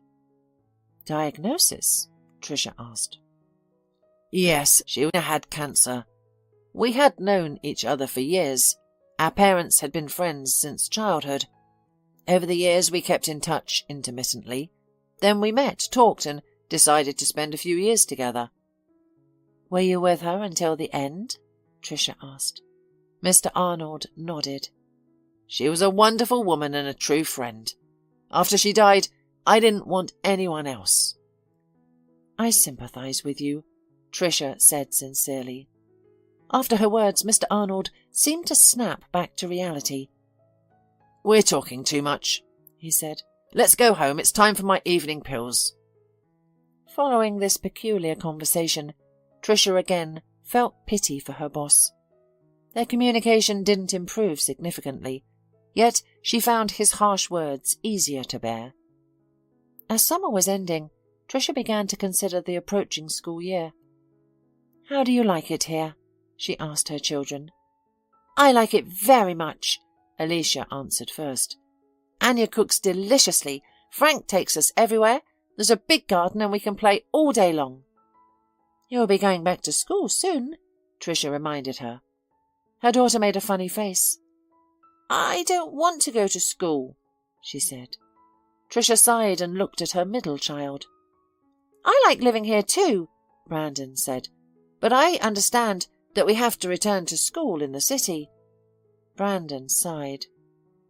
"Diagnosis?" Trisha asked. "Yes, she had cancer. We had known each other for years. Our parents had been friends since childhood. Over the years we kept in touch intermittently. Then we met, talked, and decided to spend a few years together. Were you with her until the end? Trisha asked. Mr. Arnold nodded. She was a wonderful woman and a true friend. After she died, I didn't want anyone else. I sympathize with you, Trisha said sincerely. After her words, Mr. Arnold seemed to snap back to reality. We're talking too much, he said. Let's go home. It's time for my evening pills. Following this peculiar conversation, Trisha again felt pity for her boss. Their communication didn't improve significantly, yet she found his harsh words easier to bear. As summer was ending, Trisha began to consider the approaching school year. How do you like it here? She asked her children. I like it very much, Alicia answered first. Anya cooks deliciously. Frank takes us everywhere. There's a big garden and we can play all day long. You'll be going back to school soon, Trisha reminded her. Her daughter made a funny face. I don't want to go to school, she said. Trisha sighed and looked at her middle child. I like living here too, Brandon said, but I understand that we have to return to school in the city. Brandon sighed.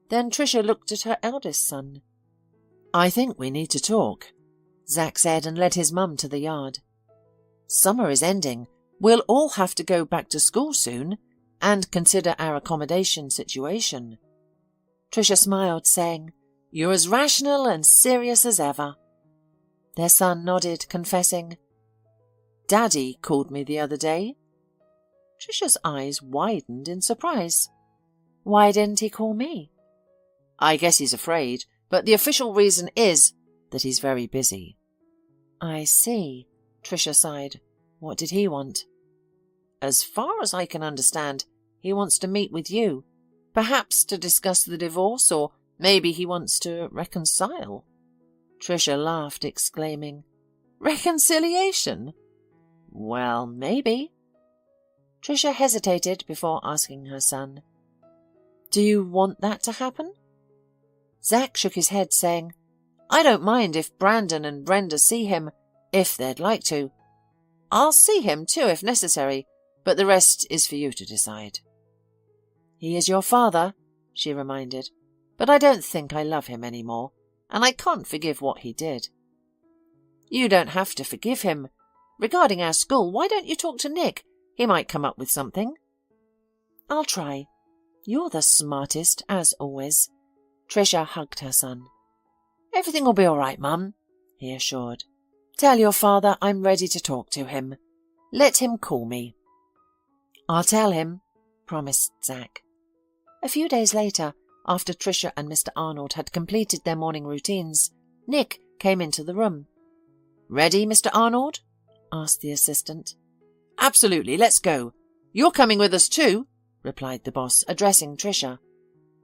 Then Trisha looked at her eldest son. I think we need to talk, Zack said and led his mum to the yard. Summer is ending. We'll all have to go back to school soon and consider our accommodation situation. Trisha smiled, saying, You're as rational and serious as ever. Their son nodded, confessing, Daddy called me the other day. Trisha's eyes widened in surprise. Why didn't he call me? I guess he's afraid, but the official reason is that he's very busy. I see, Trisha sighed. What did he want? As far as I can understand, he wants to meet with you, perhaps to discuss the divorce, or maybe he wants to reconcile. Trisha laughed, exclaiming, Reconciliation? Well, maybe. Trisha hesitated before asking her son, Do you want that to happen? Zack shook his head, saying, I don't mind if Brandon and Brenda see him, if they'd like to. I'll see him too if necessary, but the rest is for you to decide. He is your father, she reminded, but I don't think I love him any more, and I can't forgive what he did. You don't have to forgive him. Regarding our school, why don't you talk to Nick? He might come up with something. I'll try. You're the smartest, as always. Trisha hugged her son. Everything will be all right, Mum, he assured. Tell your father I'm ready to talk to him. Let him call me. I'll tell him, promised Zack. A few days later, after Trisha and Mr. Arnold had completed their morning routines, Nick came into the room. Ready, Mr. Arnold? Asked the assistant. Absolutely, let's go. You're coming with us too, replied the boss, addressing Trisha.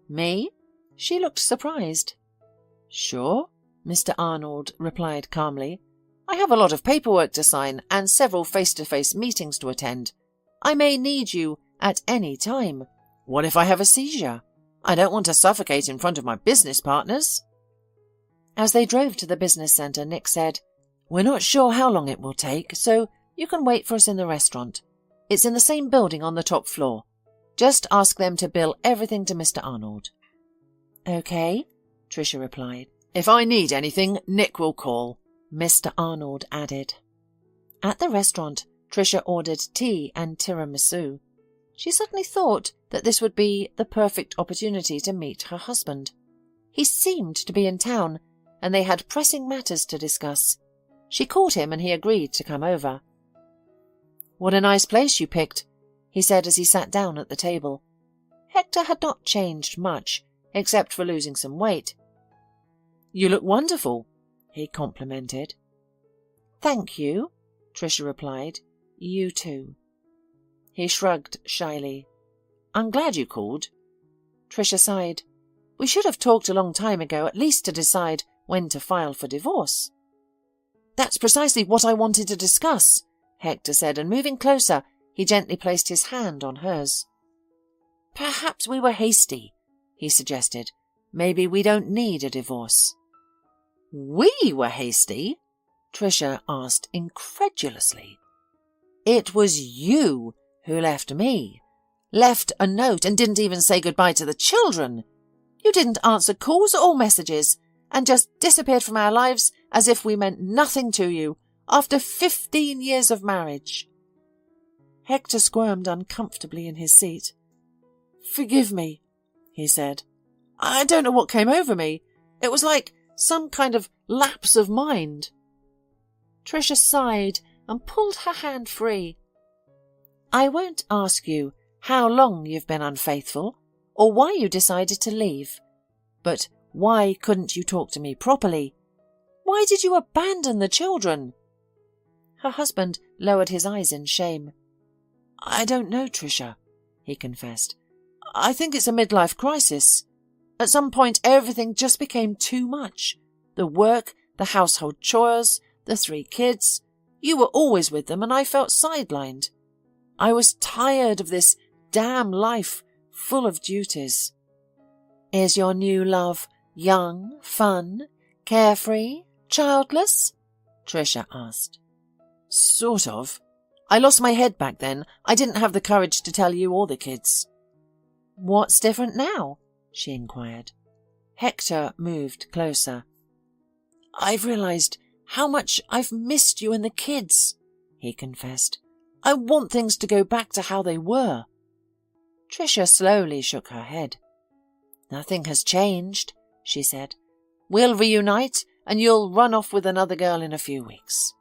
Me? She looked surprised. Sure, Mr. Arnold replied calmly. I have a lot of paperwork to sign and several face-to-face meetings to attend. I may need you at any time. What if I have a seizure? I don't want to suffocate in front of my business partners. As they drove to the business centre, Nick said, We're not sure how long it will take, so you can wait for us in the restaurant. It's in the same building on the top floor. Just ask them to bill everything to Mr. Arnold. Okay, Trisha replied. If I need anything, Nick will call, Mr. Arnold added. At the restaurant, Trisha ordered tea and tiramisu. She suddenly thought that this would be the perfect opportunity to meet her husband. He seemed to be in town, and they had pressing matters to discuss. She called him and he agreed to come over. What a nice place you picked, he said as he sat down at the table. Hector had not changed much, except for losing some weight. You look wonderful, he complimented. Thank you, Trisha replied. You too. He shrugged shyly. I'm glad you called. Trisha sighed. We should have talked a long time ago, at least to decide when to file for divorce. That's precisely what I wanted to discuss, Hector said, and moving closer, He gently placed his hand on hers. "Perhaps we were hasty," he suggested. "Maybe we don't need a divorce." "We were hasty?" Trisha asked incredulously. "It was you who left me. Left a note and didn't even say goodbye to the children. You didn't answer calls or messages and just disappeared from our lives as if we meant nothing to you after 15 years of marriage." Hector squirmed uncomfortably in his seat. "Forgive me," he said. "I don't know what came over me. It was like some kind of lapse of mind." Trisha sighed and pulled her hand free. "I won't ask you how long you've been unfaithful or why you decided to leave. But why couldn't you talk to me properly? Why did you abandon the children?" Her husband lowered his eyes in shame. "I don't know, Trisha," he confessed. "I think it's a midlife crisis. At some point everything just became too much. The work, the household chores, the 3 kids. You were always with them and I felt sidelined. I was tired of this damn life full of duties." "Is your new love young, fun, carefree, childless?" Trisha asked. "Sort of. I lost my head back then. I didn't have the courage to tell you or the kids." "What's different now?" she inquired. Hector moved closer. "I've realized how much I've missed you and the kids," he confessed. "I want things to go back to how they were." Trisha slowly shook her head. "Nothing has changed," she said. "We'll reunite and you'll run off with another girl in a few weeks."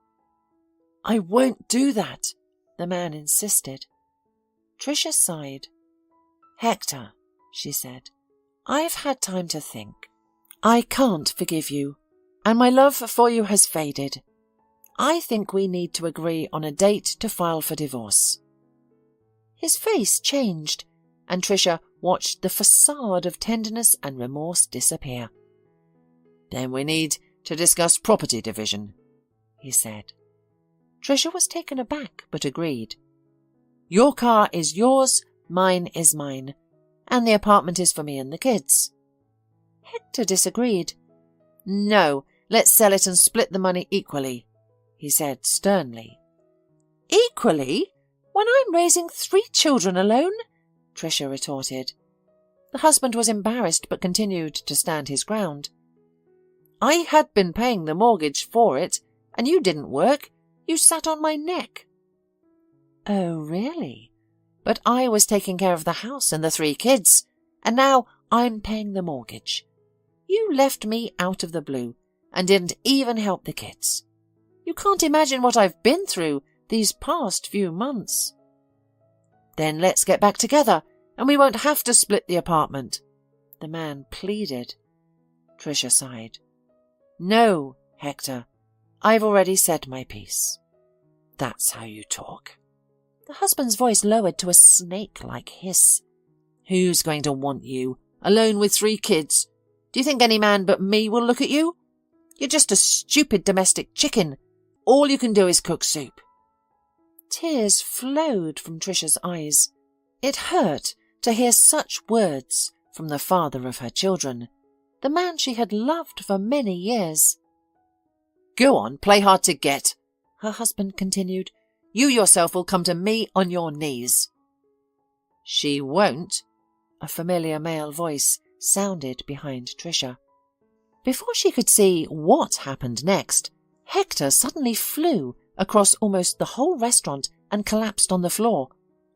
"I won't do that," the man insisted. Trisha sighed. "Hector," she said, "I've had time to think. I can't forgive you, and my love for you has faded. I think we need to agree on a date to file for divorce." His face changed, and Trisha watched the facade of tenderness and remorse disappear. "Then we need to discuss property division," he said. Trisha was taken aback, but agreed. "Your car is yours, mine is mine, and the apartment is for me and the kids." Hector disagreed. "No, let's sell it and split the money equally," he said sternly. "Equally? When I'm raising 3 children alone?" Trisha retorted. The husband was embarrassed but continued to stand his ground. "I had been paying the mortgage for it, and you didn't work. You sat on my neck." "Oh, really? But I was taking care of the house and the 3 kids, and now I'm paying the mortgage. You left me out of the blue and didn't even help the kids. You can't imagine what I've been through these past few months." "Then let's get back together, and we won't have to split the apartment," the man pleaded. Trisha sighed. "No, Hector, I've already said my piece." "That's how you talk." The husband's voice lowered to a snake-like hiss. "Who's going to want you, alone with 3 kids? Do you think any man but me will look at you? You're just a stupid domestic chicken. All you can do is cook soup." Tears flowed from Trisha's eyes. It hurt to hear such words from the father of her children, the man she had loved for many years. "Go on, play hard to get," her husband continued. "You yourself will come to me on your knees." "She won't," a familiar male voice sounded behind Trisha. Before she could see what happened next, Hector suddenly flew across almost the whole restaurant and collapsed on the floor,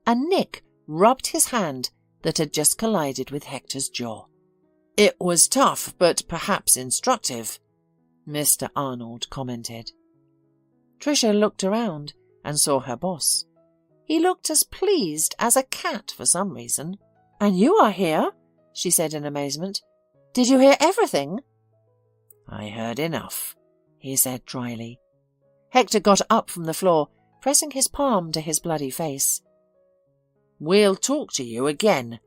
and Nick rubbed his hand that had just collided with Hector's jaw. "It was tough, but perhaps instructive," Mr. Arnold commented. Trisha looked around and saw her boss. He looked as pleased as a cat for some reason. "And you are here?" she said in amazement. "Did you hear everything?" "I heard enough," he said dryly. Hector got up from the floor, pressing his palm to his bloody face. "We'll talk to you again,"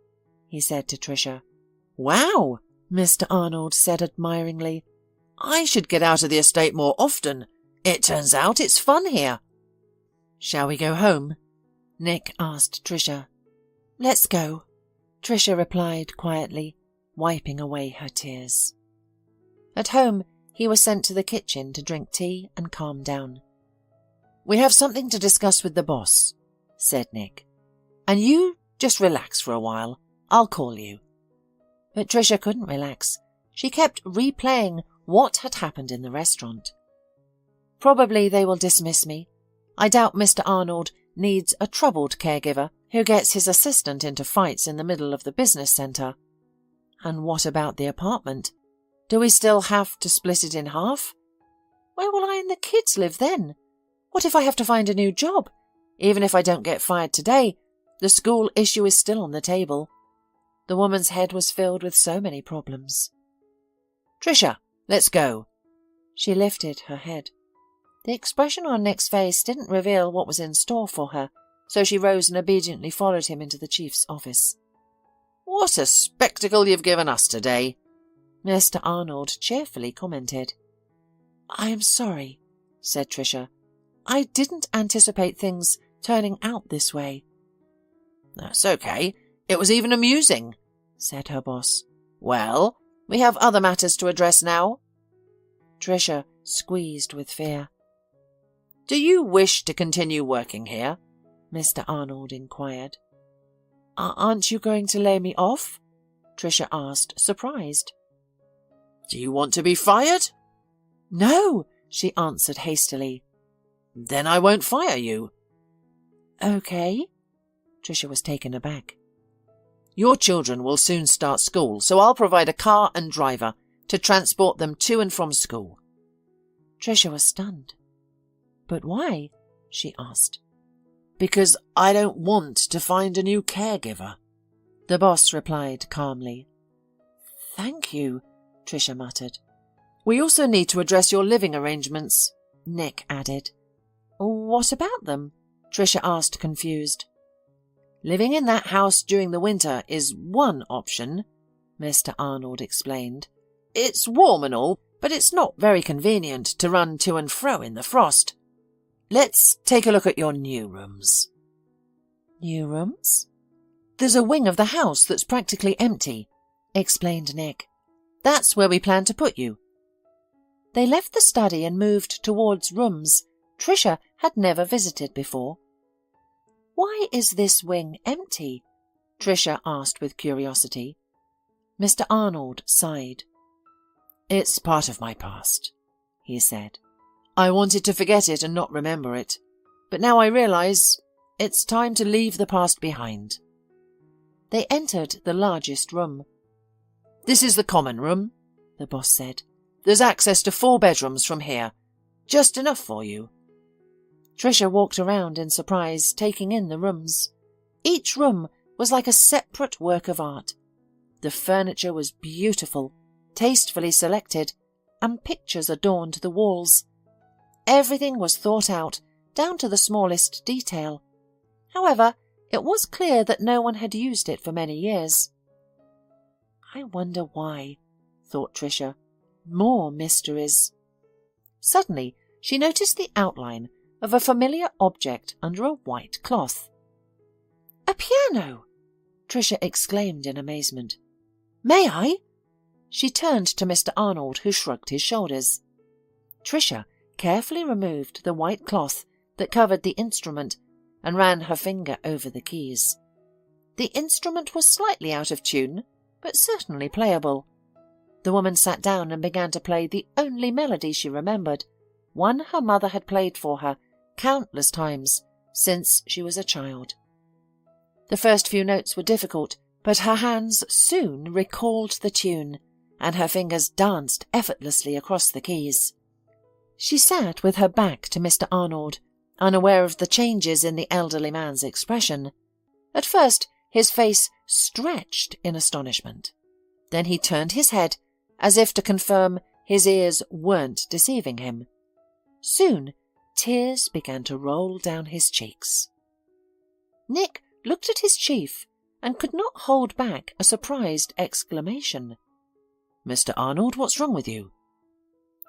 he said to Trisha. "Wow," Mr. Arnold said admiringly. "I should get out of the estate more often. It turns out it's fun here." "Shall we go home?" Nick asked Trisha. "Let's go," Trisha replied quietly, wiping away her tears. At home, he was sent to the kitchen to drink tea and calm down. "We have something to discuss with the boss," said Nick. "And you just relax for a while. I'll call you." But Trisha couldn't relax. She kept replaying what had happened in the restaurant. "Probably they will dismiss me. I doubt Mr. Arnold needs a troubled caregiver who gets his assistant into fights in the middle of the business centre. And what about the apartment? Do we still have to split it in half? Where will I and the kids live then? What if I have to find a new job? Even if I don't get fired today, the school issue is still on the table." The woman's head was filled with so many problems. "Trisha, let's go." She lifted her head. The expression on Nick's face didn't reveal what was in store for her, so she rose and obediently followed him into the chief's office. "What a spectacle you've given us today," Mr. Arnold cheerfully commented. "I am sorry," said Trisha. "I didn't anticipate things turning out this way." "That's okay. It was even amusing," said her boss. "Well, we have other matters to address now." Trisha squeezed with fear. "Do you wish to continue working here?" Mr. Arnold inquired. "Aren't you going to lay me off?" Trisha asked, surprised. "Do you want to be fired?" "No," she answered hastily. "Then I won't fire you." "Okay." Trisha was taken aback. "Your children will soon start school, so I'll provide a car and driver to transport them to and from school." Trisha was stunned. "But why?" she asked. "Because I don't want to find a new caregiver," the boss replied calmly. "Thank you," Trisha muttered. "We also need to address your living arrangements," Nick added. "What about them?" Trisha asked, confused. "Living in that house during the winter is one option," Mr. Arnold explained. "It's warm and all, but it's not very convenient to run to and fro in the frost. Let's take a look at your new rooms." "New rooms?" "There's a wing of the house that's practically empty," explained Nick. "That's where we plan to put you." They left the study and moved towards rooms Trisha had never visited before. "Why is this wing empty?" Trisha asked with curiosity. Mr. Arnold sighed. "It's part of my past," he said. "I wanted to forget it and not remember it, but now I realize it's time to leave the past behind." They entered the largest room. "This is the common room," the boss said. "There's access to 4 bedrooms from here. Just enough for you." Trisha walked around in surprise, taking in the rooms. Each room was like a separate work of art. The furniture was beautiful, tastefully selected, and pictures adorned the walls. Everything was thought out, down to the smallest detail. However, it was clear that no one had used it for many years. "I wonder why," thought Trisha. More mysteries. Suddenly, she noticed the outline of a familiar object under a white cloth. "A piano!" Trisha exclaimed in amazement. "May I?" She turned to Mr. Arnold, who shrugged his shoulders. Trisha carefully removed the white cloth that covered the instrument and ran her finger over the keys. The instrument was slightly out of tune, but certainly playable. The woman sat down and began to play the only melody she remembered, one her mother had played for her countless times since she was a child. The first few notes were difficult, but her hands soon recalled the tune, and her fingers danced effortlessly across the keys. She sat with her back to Mr. Arnold, unaware of the changes in the elderly man's expression. At first, his face stretched in astonishment. Then he turned his head, as if to confirm his ears weren't deceiving him. Soon, tears began to roll down his cheeks. Nick looked at his chief and could not hold back a surprised exclamation. "Mr. Arnold, what's wrong with you?"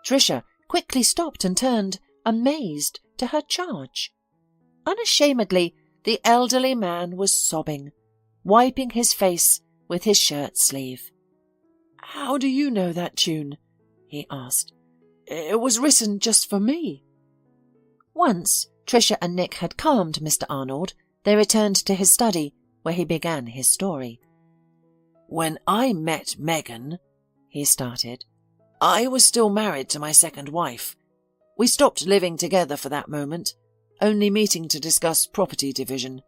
Trisha quickly stopped and turned, amazed, to her charge. Unashamedly, The elderly man was sobbing, wiping his face with his shirt sleeve. "How do you know that tune?" he asked. "It was written just for me." Once Trisha and Nick had calmed Mr. Arnold, they returned to his study, where he began his story. "When I met Megan," he started, "I was still married to my second wife. We stopped living together for that moment, only meeting to discuss property division.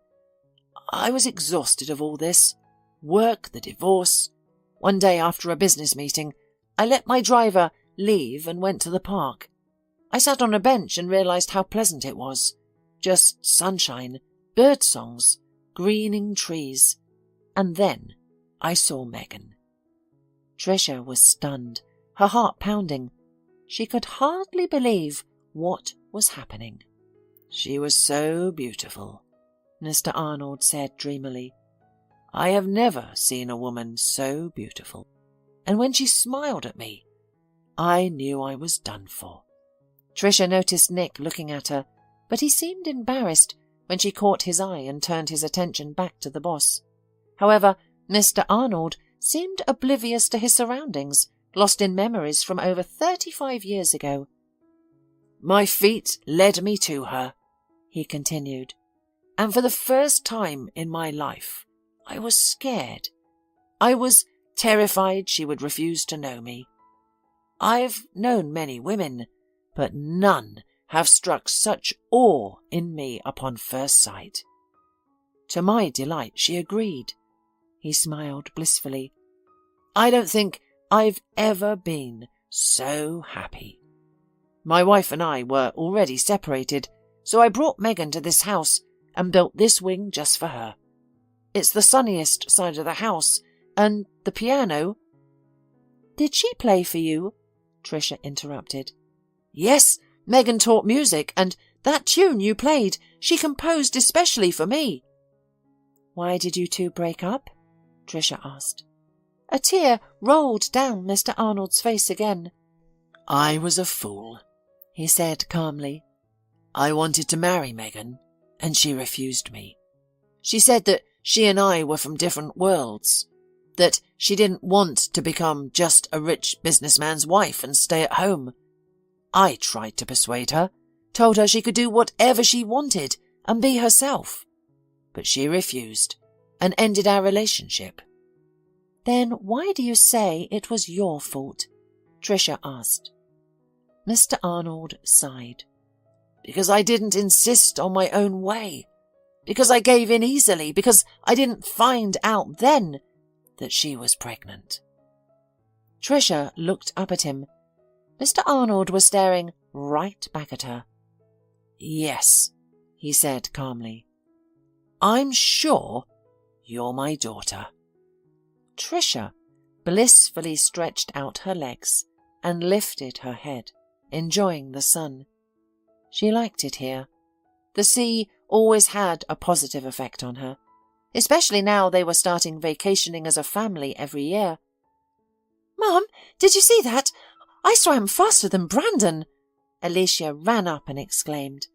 I was exhausted of all this. Work, the divorce. One day after a business meeting, I let my driver leave and went to the park. I sat on a bench and realized how pleasant it was. Just sunshine, bird songs, greening trees. And then I saw Megan." Trisha was stunned, her heart pounding. She could hardly believe what was happening. "She was so beautiful," Mr. Arnold said dreamily. "I have never seen a woman so beautiful. And when she smiled at me, I knew I was done for." Trisha noticed Nick looking at her, but he seemed embarrassed when she caught his eye and turned his attention back to the boss. However, Mr. Arnold seemed oblivious to his surroundings, lost in memories from over 35 years ago. "My feet led me to her," he continued, "and for the first time in my life, I was scared. I was terrified she would refuse to know me. I've known many women, but none have struck such awe in me upon first sight." To my delight, she agreed. He smiled blissfully. "I don't think I've ever been so happy. My wife and I were already separated, so I brought Megan to this house and built this wing just for her. It's the sunniest side of the house, and the piano—" "Did she play for you?" Trisha interrupted. "Yes, Megan taught music, and that tune you played, she composed especially for me." "Why did you two break up?" Trisha asked. A tear rolled down Mr. Arnold's face again. "I was a fool," he said calmly. "I wanted to marry Megan, and she refused me. She said that she and I were from different worlds, that she didn't want to become just a rich businessman's wife and stay at home. I tried to persuade her, told her she could do whatever she wanted and be herself. But she refused and ended our relationship." "Then why do you say it was your fault?" Trisha asked. Mr. Arnold sighed. "Because I didn't insist on my own way. Because I gave in easily. Because I didn't find out then that she was pregnant." Trisha looked up at him. Mr. Arnold was staring right back at her. "Yes," he said calmly. "I'm sure you're my daughter." Trisha blissfully stretched out her legs and lifted her head, enjoying the sun. She liked it here. The sea always had a positive effect on her, especially now they were starting vacationing as a family every year. "Mum, did you see that? I swam faster than Brandon." Alicia ran up and exclaimed.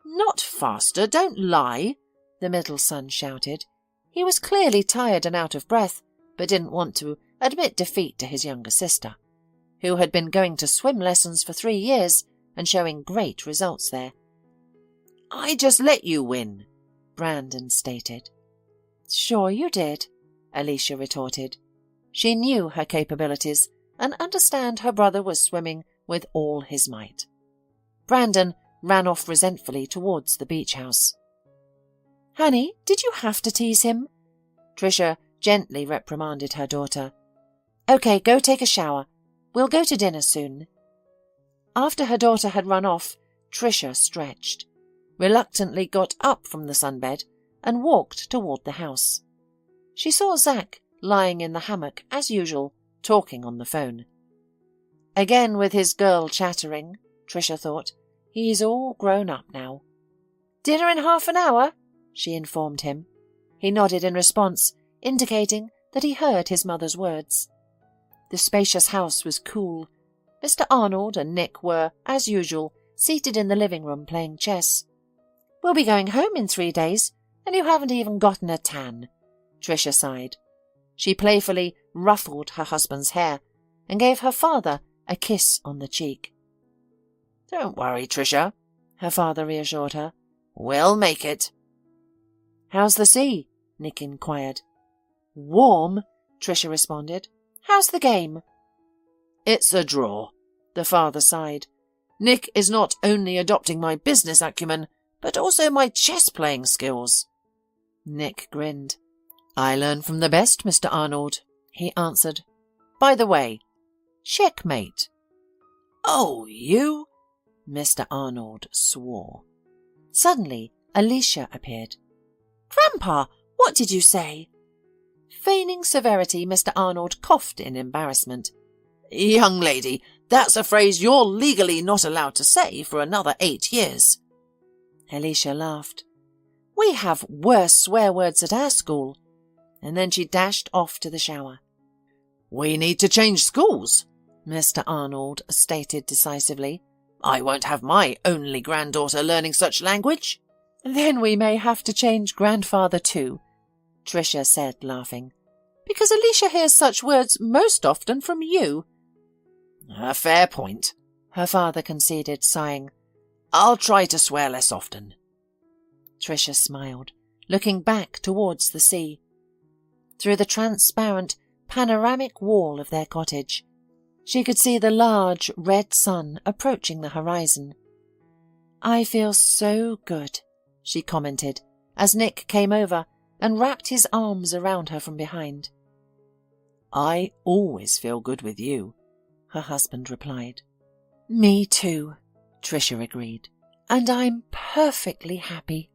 "Not faster, don't lie," the middle son shouted. He was clearly tired and out of breath, but didn't want to admit defeat to his younger sister, who had been going to swim lessons for 3 years and showing great results there. "I just let you win," Brandon stated. "Sure you did," Alicia retorted. She knew her capabilities and understood her brother was swimming with all his might. Brandon ran off resentfully towards the beach house. "Honey, did you have to tease him?" Trisha gently reprimanded her daughter. "Okay, go take a shower. We'll go to dinner soon." After her daughter had run off, Trisha stretched, reluctantly got up from the sunbed and walked toward the house. She saw Zach lying in the hammock, as usual, talking on the phone. Again with his girl chattering, Trisha thought. He's all grown up now. "Dinner in half an hour," she informed him. He nodded in response, indicating that he heard his mother's words. The spacious house was cool. Mr. Arnold and Nick were, as usual, seated in the living room playing chess. "We'll be going home in 3 days. And you haven't even gotten a tan, Trisha sighed. She playfully ruffled her husband's hair and gave her father a kiss on the cheek. Don't worry, Trisha, her father reassured her. We'll make it. How's the sea? Nick inquired. Warm, Trisha responded. How's the game? It's a draw, the father sighed. Nick is not only adopting my business acumen, but also my chess-playing skills. Nick grinned. I learn from the best, Mr. Arnold, he answered. By the way, checkmate. Oh, you? Mr. Arnold swore. Suddenly, Alicia appeared. Grandpa, what did you say? Feigning severity, Mr. Arnold coughed in embarrassment. Young lady, that's a phrase you're legally not allowed to say for another 8 years. Alicia laughed. We have worse swear words at our school. And then she dashed off to the shower. We need to change schools, Mr. Arnold stated decisively. I won't have my only granddaughter learning such language. Then we may have to change grandfather too, Trisha said, laughing, because Alicia hears such words most often from you. A fair point, her father conceded, sighing. I'll try to swear less often. Trisha smiled, looking back towards the sea. Through the transparent, panoramic wall of their cottage, she could see the large red sun approaching the horizon. I feel so good, she commented, as Nick came over and wrapped his arms around her from behind. I always feel good with you, her husband replied. Me too, Trisha agreed, and I'm perfectly happy.